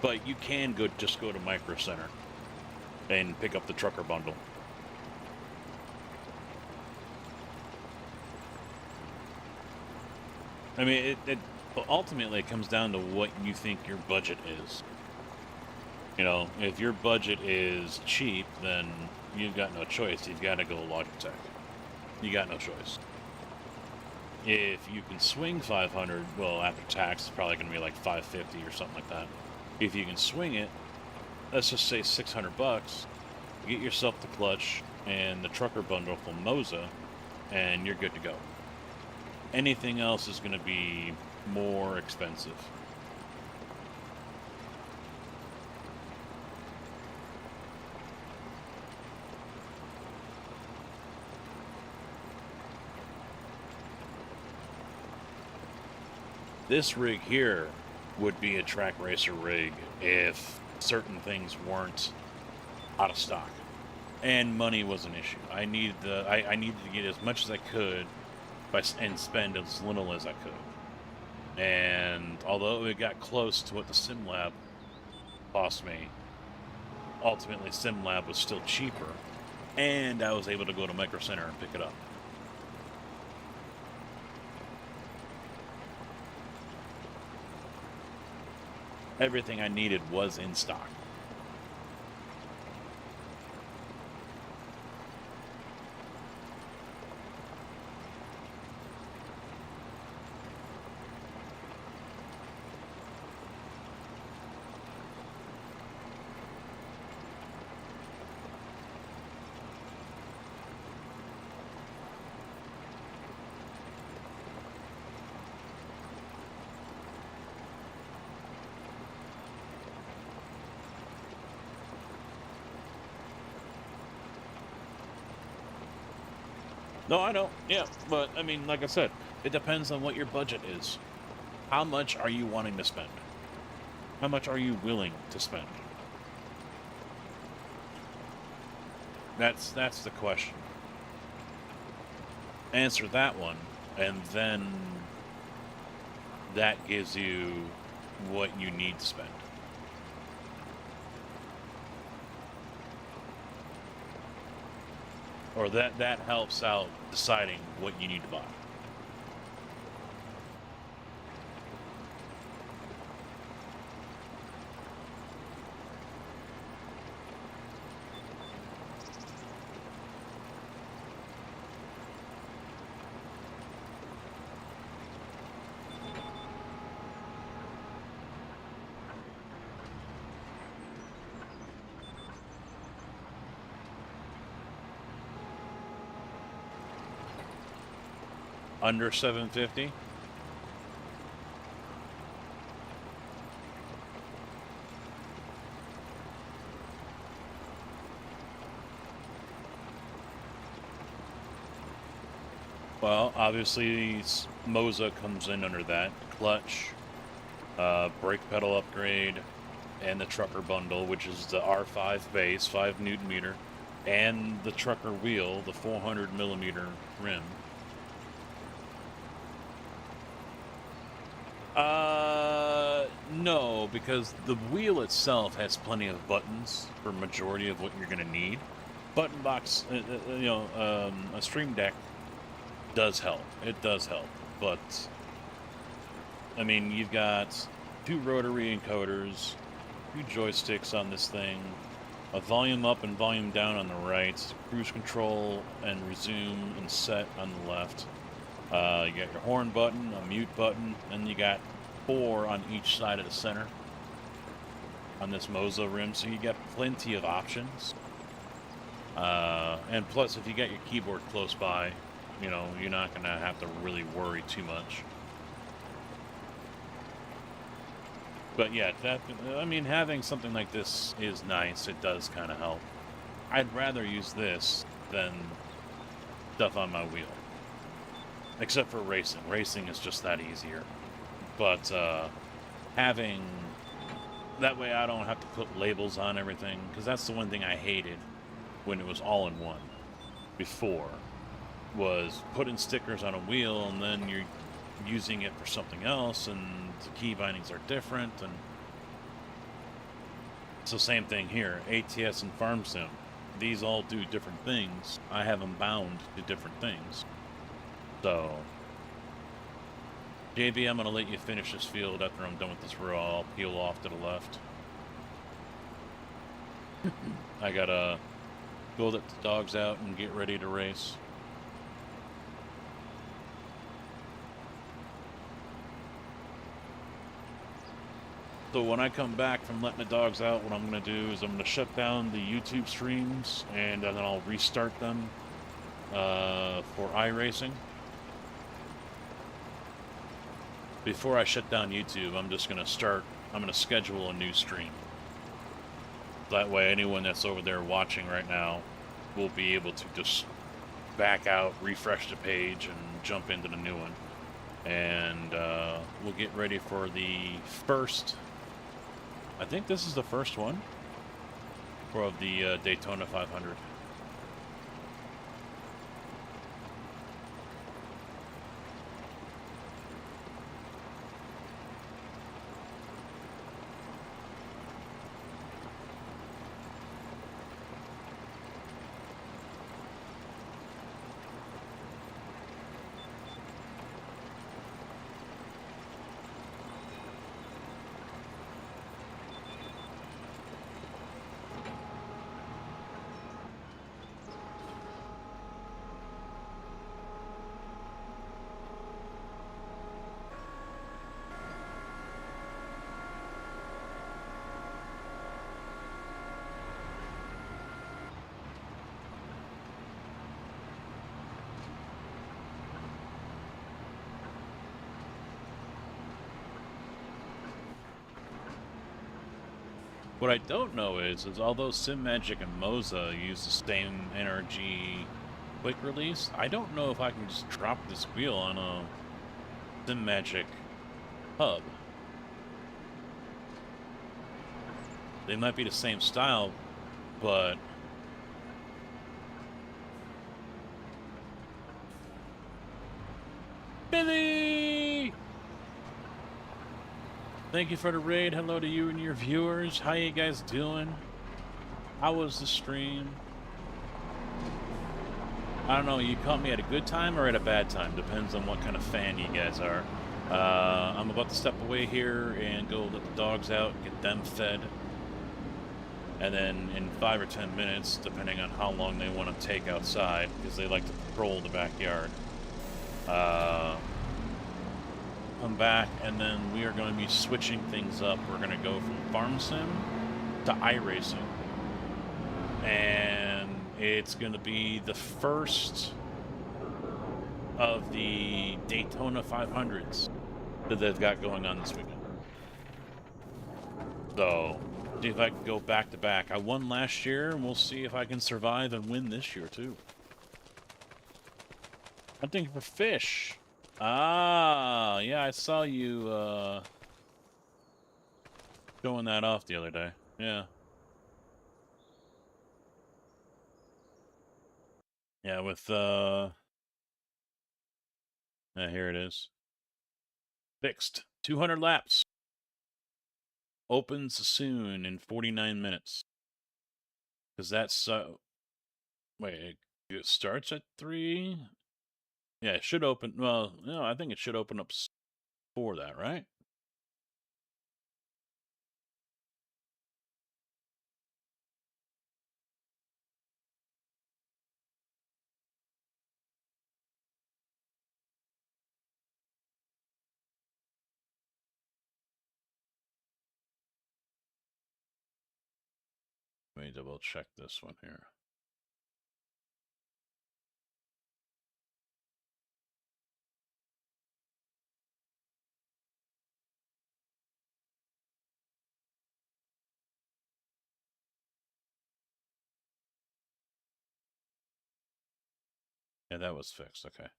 But you can just go to Micro Center and pick up the trucker bundle. I mean, ultimately it comes down to what you think your budget is. If your budget is cheap, then you've got no choice. You've got to go Logitech. You got no choice. If you can swing 500, well, after tax, it's probably going to be like 550 or something like that. If you can swing it, let's just say 600 bucks, get yourself the clutch and the trucker bundle from Moza, and you're good to go. Anything else is going to be more expensive. This rig here would be a Track Racer rig if certain things weren't out of stock and money was an issue. I needed to get as much as I could and spend as little as I could. And although it got close to what the SimLab cost me, ultimately SimLab was still cheaper, and I was able to go to Micro Center and pick it up. Everything I needed was in stock. No, I know. Yeah, but I mean, like I said, it depends on what your budget is. How much are you wanting to spend? How much are you willing to spend? That's the question. Answer that one, and then that gives you what you need to spend. Or that helps out deciding what you need to buy. Under 750. Well, obviously, Moza comes in under that. Clutch, brake pedal upgrade, and the trucker bundle, which is the R5 base, 5 Newton meter, and the trucker wheel, the 400 millimeter rim. No, because the wheel itself has plenty of buttons for majority of what you're going to need. Button box, a Stream Deck does help. It does help, but I mean, you've got 2 rotary encoders, 2 joysticks on this thing, a volume up and volume down on the right, cruise control and resume and set on the left. You got your horn button, a mute button, and you got 4 on each side of the center on this Moza rim, so you got plenty of options. And plus, if you got your keyboard close by, you know, you're not going to have to really worry too much. But yeah, having something like this is nice. It does kind of help. I'd rather use this than stuff on my wheel. Except for racing. Racing is just that easier. But having... That way I don't have to put labels on everything. Because that's the one thing I hated when it was all-in-one before. Was putting stickers on a wheel and then you're using it for something else and the key bindings are different. And so same thing here. ATS and FaRM Sim. These all do different things. I have them bound to different things. So, JB, I'm going to let you finish this field after I'm done with this row. I'll peel off to the left. I got to go let the dogs out and get ready to race. So when I come back from letting the dogs out, what I'm going to do is I'm going to shut down the YouTube streams and then I'll restart them for iRacing. Before I shut down YouTube, I'm just going to schedule a new stream. That way anyone that's over there watching right now will be able to just back out, refresh the page, and jump into the new one. And we'll get ready for the first... I think this is the first one for the Daytona 500. What I don't know is although SimMagic and Moza use the same NRG quick release, I don't know if I can just drop this wheel on a SimMagic hub. They might be the same style, but... Billy! Thank you for the raid. Hello to you and your viewers. How you guys doing? How was the stream? I don't know, you caught me at a good time or at a bad time. Depends on what kind of fan you guys are. I'm about to step away here and go let the dogs out, get them fed. And then in 5 or 10 minutes, depending on how long they want to take outside, because they like to patrol the backyard. Come back, and then we are going to be switching things up. We're going to go from FaRM Sim to iRacing. And it's going to be the first of the Daytona 500s that they've got going on this weekend. So, see if I can go back to back. I won last year, and we'll see if I can survive and win this year too. Hunting for fish. Ah, yeah, I saw you showing that off the other day. Yeah. Yeah, with here it is. Fixed. 200 laps. Opens soon in 49 minutes. Because that's wait, it starts at 3? Yeah, it should open. Well, no, I think it should open up for that, right? Let me double check this one here. Yeah, that was fixed. Okay.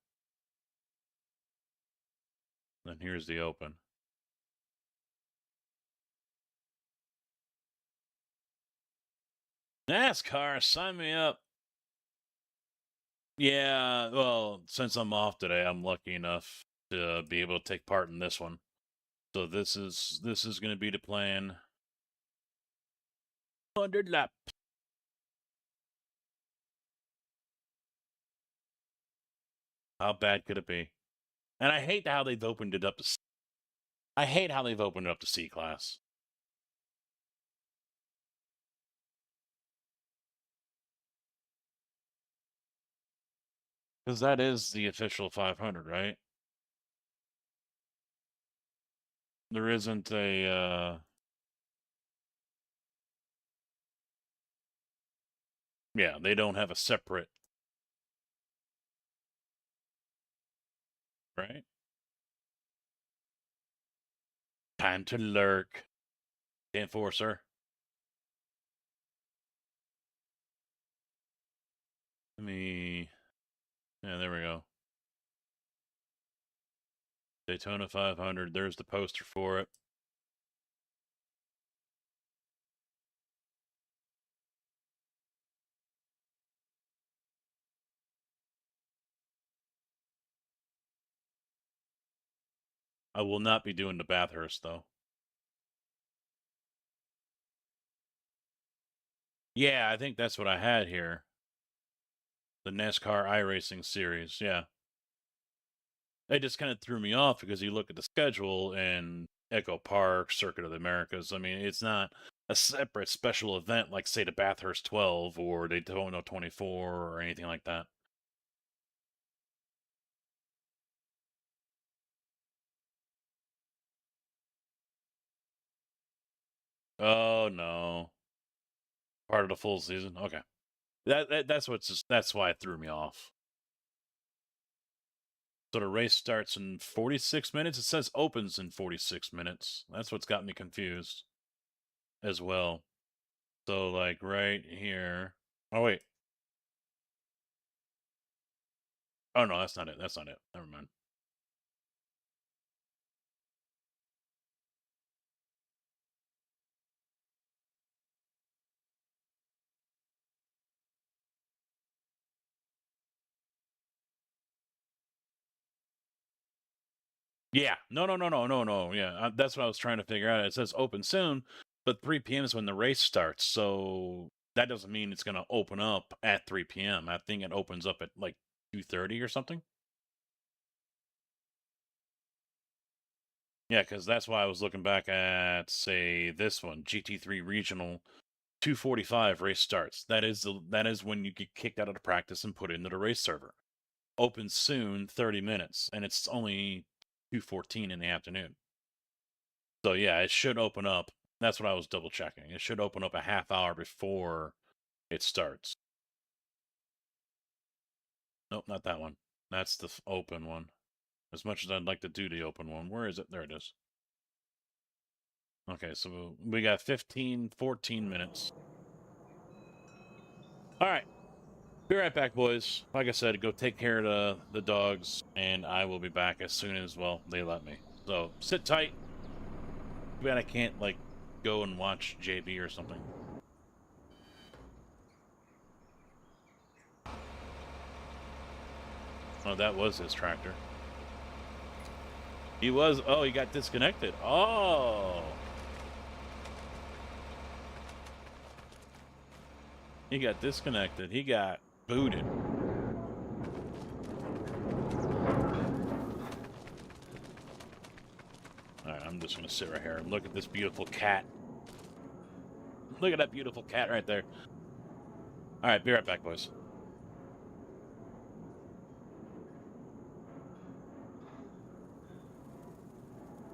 Then here's the open. NASCAR, sign me up. Yeah, well, since I'm off today, I'm lucky enough to be able to take part in this one. So this is going to be the plan. 100 lap. How bad could it be? And I hate how they've opened it up to. I hate how they've opened it up to C class. Because that is the official 500, right? There isn't a. Yeah, they don't have a separate. Right? Time to lurk. The enforcer. Let me. Yeah, there we go. Daytona 500. There's the poster for it. I will not be doing the Bathurst, though. Yeah, I think that's what I had here. The NASCAR iRacing series, yeah. It just kind of threw me off because you look at the schedule and Echo Park, Circuit of the Americas. I mean, it's not a separate special event like, say, the Bathurst 12 or Daytona 24 or anything like that. Oh no, part of the full season. Okay, that's why it threw me off. So the race starts in 46 minutes. It says opens in 46 minutes. That's what's got me confused as well. So like right here. Oh wait. Oh no, that's not it. That's not it. Never mind. Yeah. No. Yeah, that's what I was trying to figure out. It says open soon, but 3 p.m. is when the race starts. So that doesn't mean it's going to open up at 3 p.m. I think it opens up at like 2:30 or something. Yeah, because that's why I was looking back at, say, this one, GT3 Regional 2:45 race starts. That is when you get kicked out of the practice and put into the race server. Opens soon, 30 minutes, and it's only 2:14 in the afternoon. So yeah, it should open up. That's what I was double checking. It should open up a half hour before it starts. Nope, not that one. That's the open one. As much as I'd like to do the open one. Where is it? There it is. Okay, so we got 14 minutes. All right. Be right back, boys. Like I said, go take care of the dogs, and I will be back as soon as, well, they let me. So sit tight. Too bad I can't, like, go and watch JB or something. Oh, that was his tractor. He was, oh, he got disconnected. Oh. He got disconnected. He got booted. All right, I'm just going to sit right here and look at this beautiful cat. Look at that beautiful cat right there. All right, be right back, boys.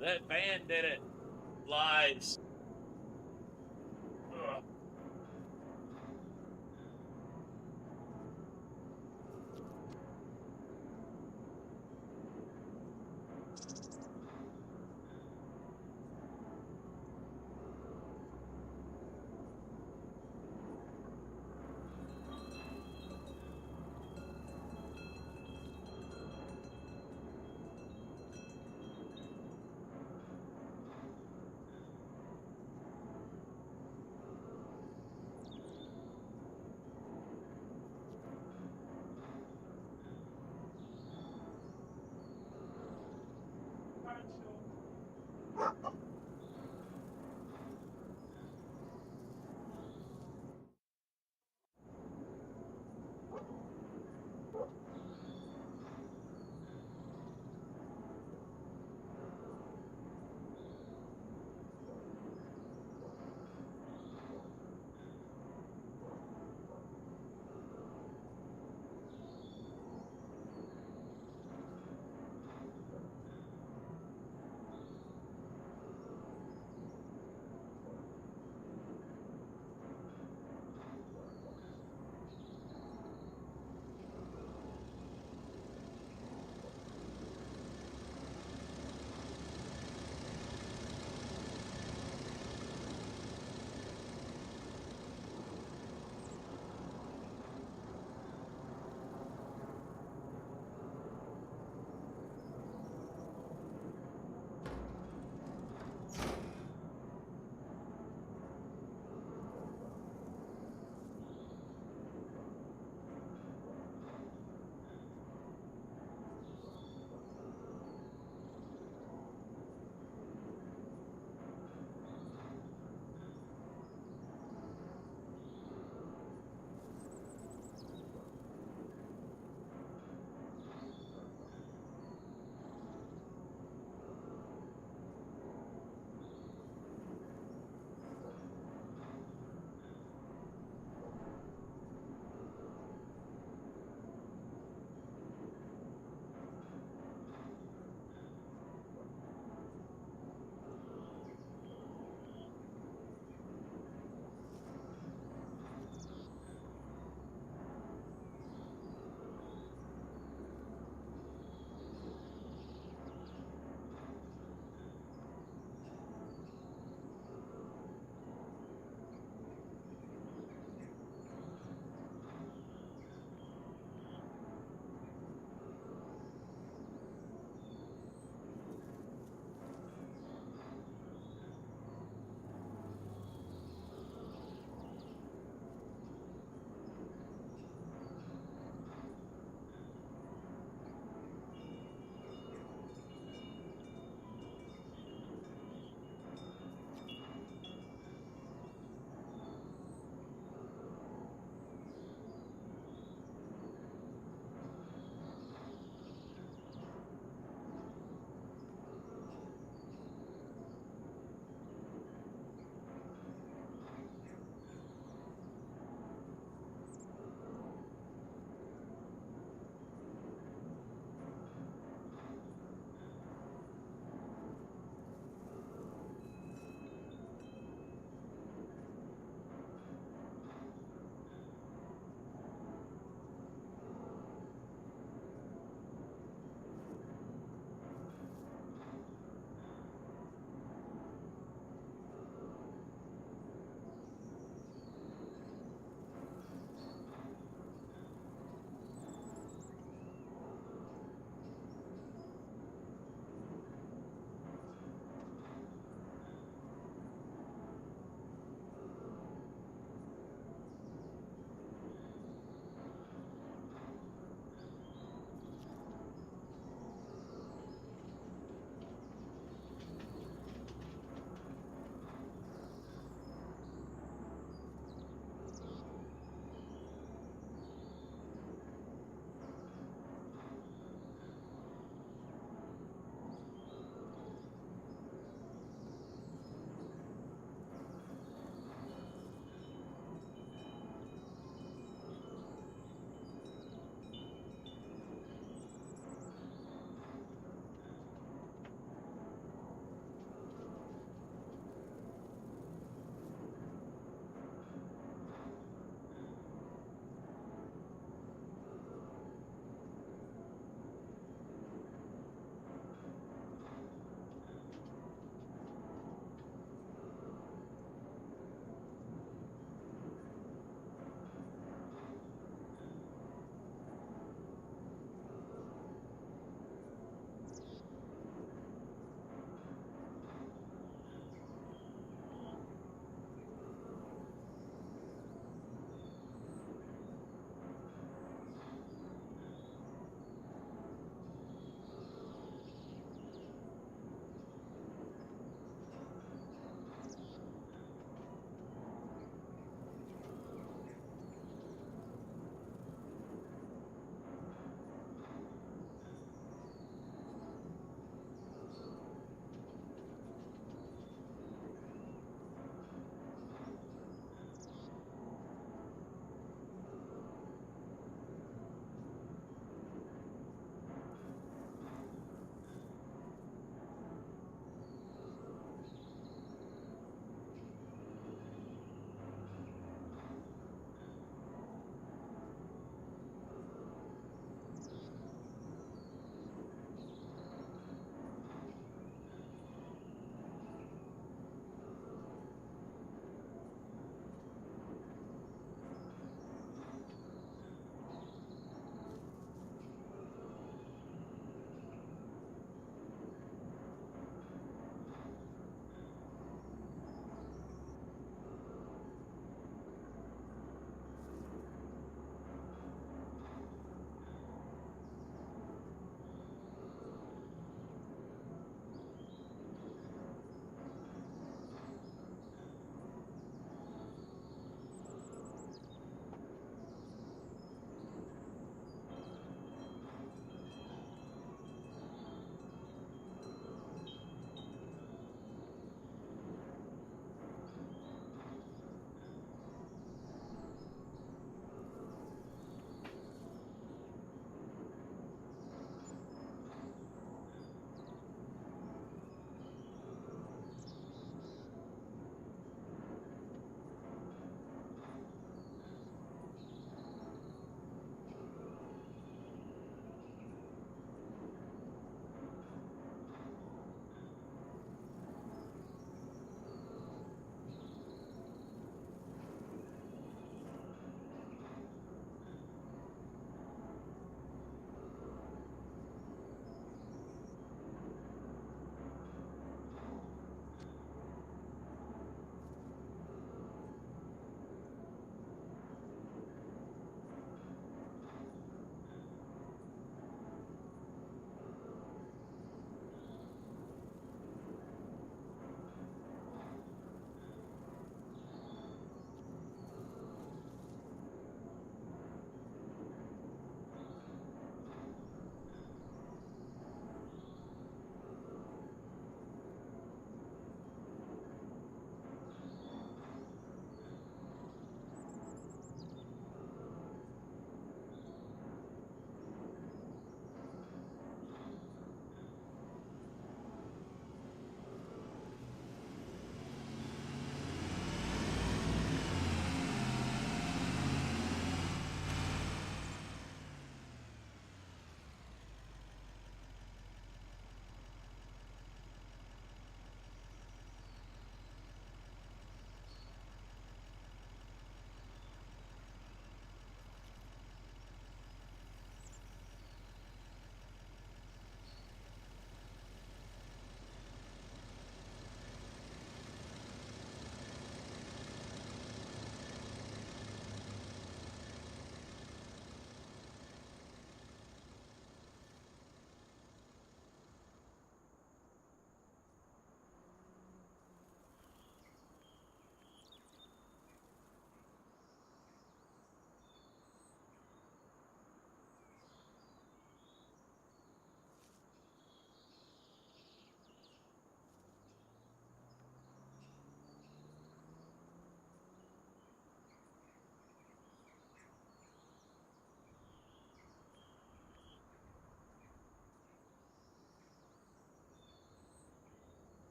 That van did it. Lies. Ugh.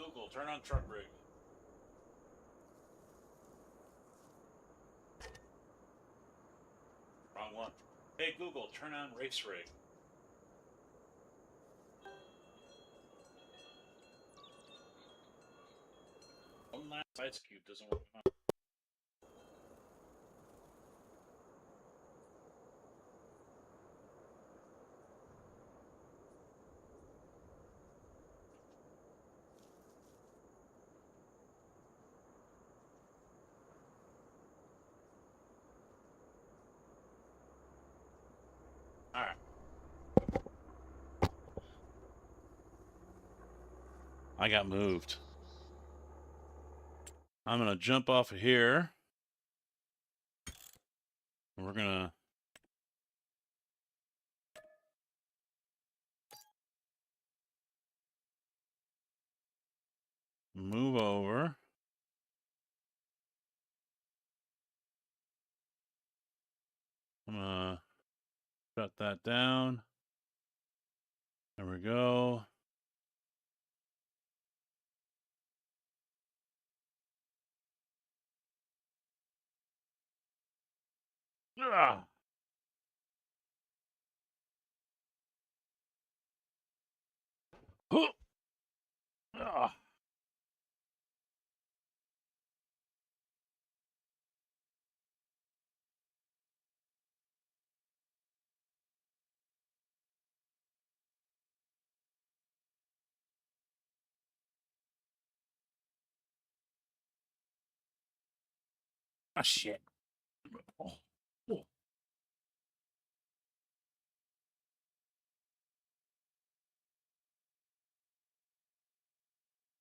Google, turn on truck rig. Wrong one. Hey Google, turn on race rig. One last ice cube doesn't work. All right. I got moved. I'm gonna jump off of here. We're gonna move over. I'm gonna shut that down. There we go. Ah. Ah. Ah, shit. Oh. Oh.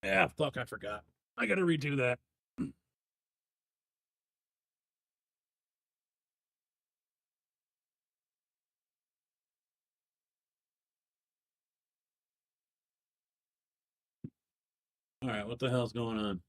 Yeah, fuck, I forgot. I gotta redo that. All right, what the hell's going on?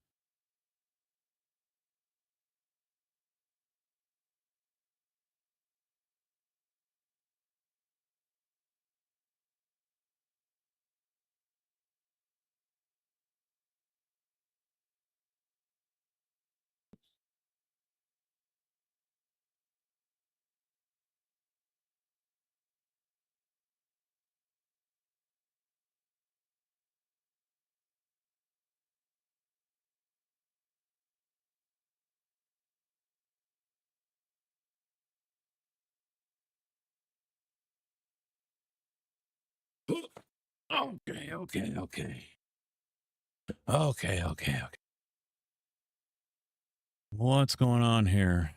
Okay, okay, okay. Okay, okay, okay. What's going on here?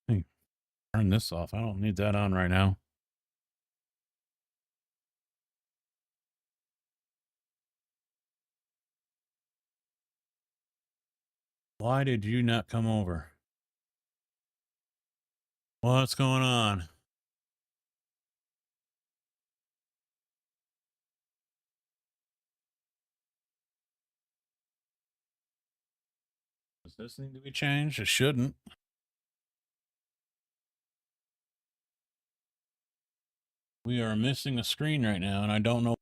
Hey, turn this off. I don't need that on right now. Why did you not come over? What's going on? Does this need to be changed? It shouldn't. We are missing a screen right now, and I don't know.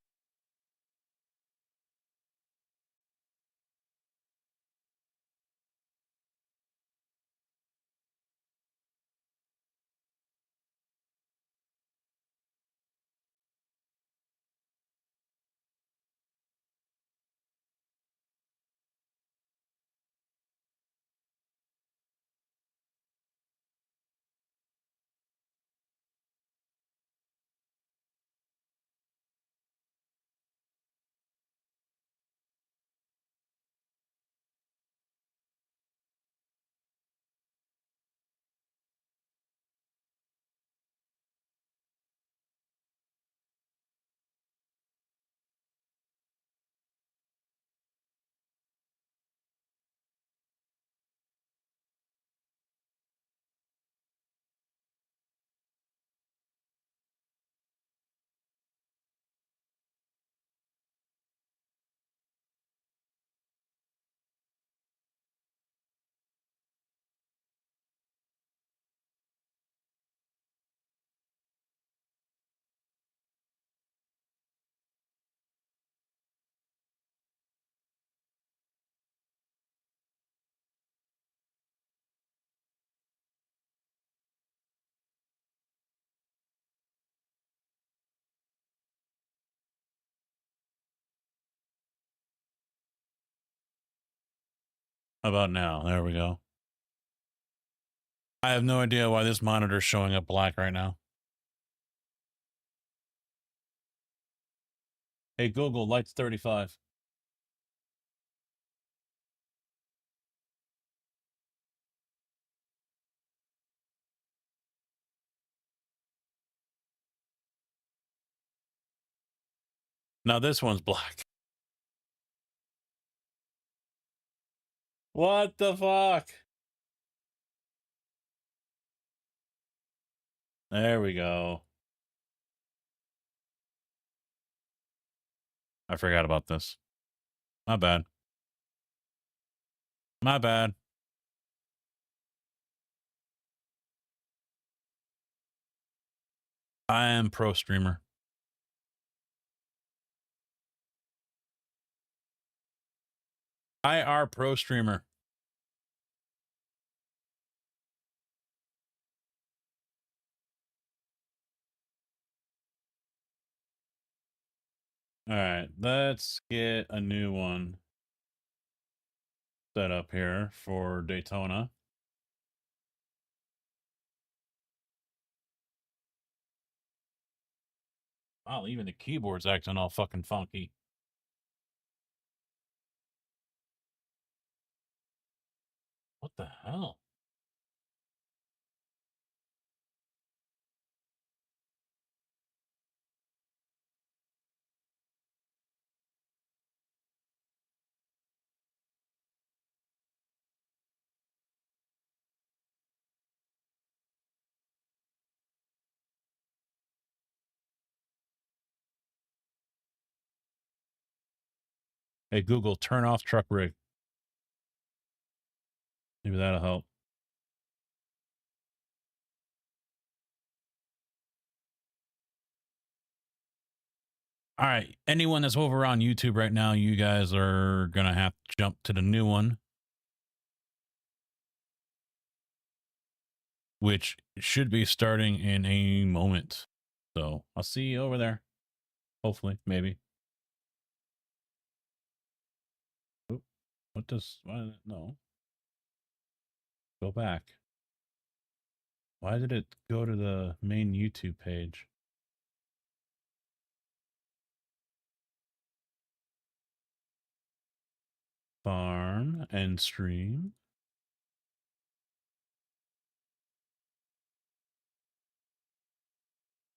How about now? There we go. I have no idea why this monitor is showing up black right now. Hey, Google, lights 35. Now this one's black. What the fuck? There we go. I forgot about this. My bad. My bad. I am pro streamer. I are pro streamer. All right, let's get a new one set up here for Daytona. Wow, even the keyboard's acting all fucking funky. What the hell? Hey, Google, turn off truck rig. Maybe that'll help. All right, anyone that's over on YouTube right now, you guys are going to have to jump to the new one, which should be starting in a moment. So I'll see you over there. Hopefully, maybe. Oop, what does, why, no. Go back. Why did it go to the main YouTube page? FaRM and stream.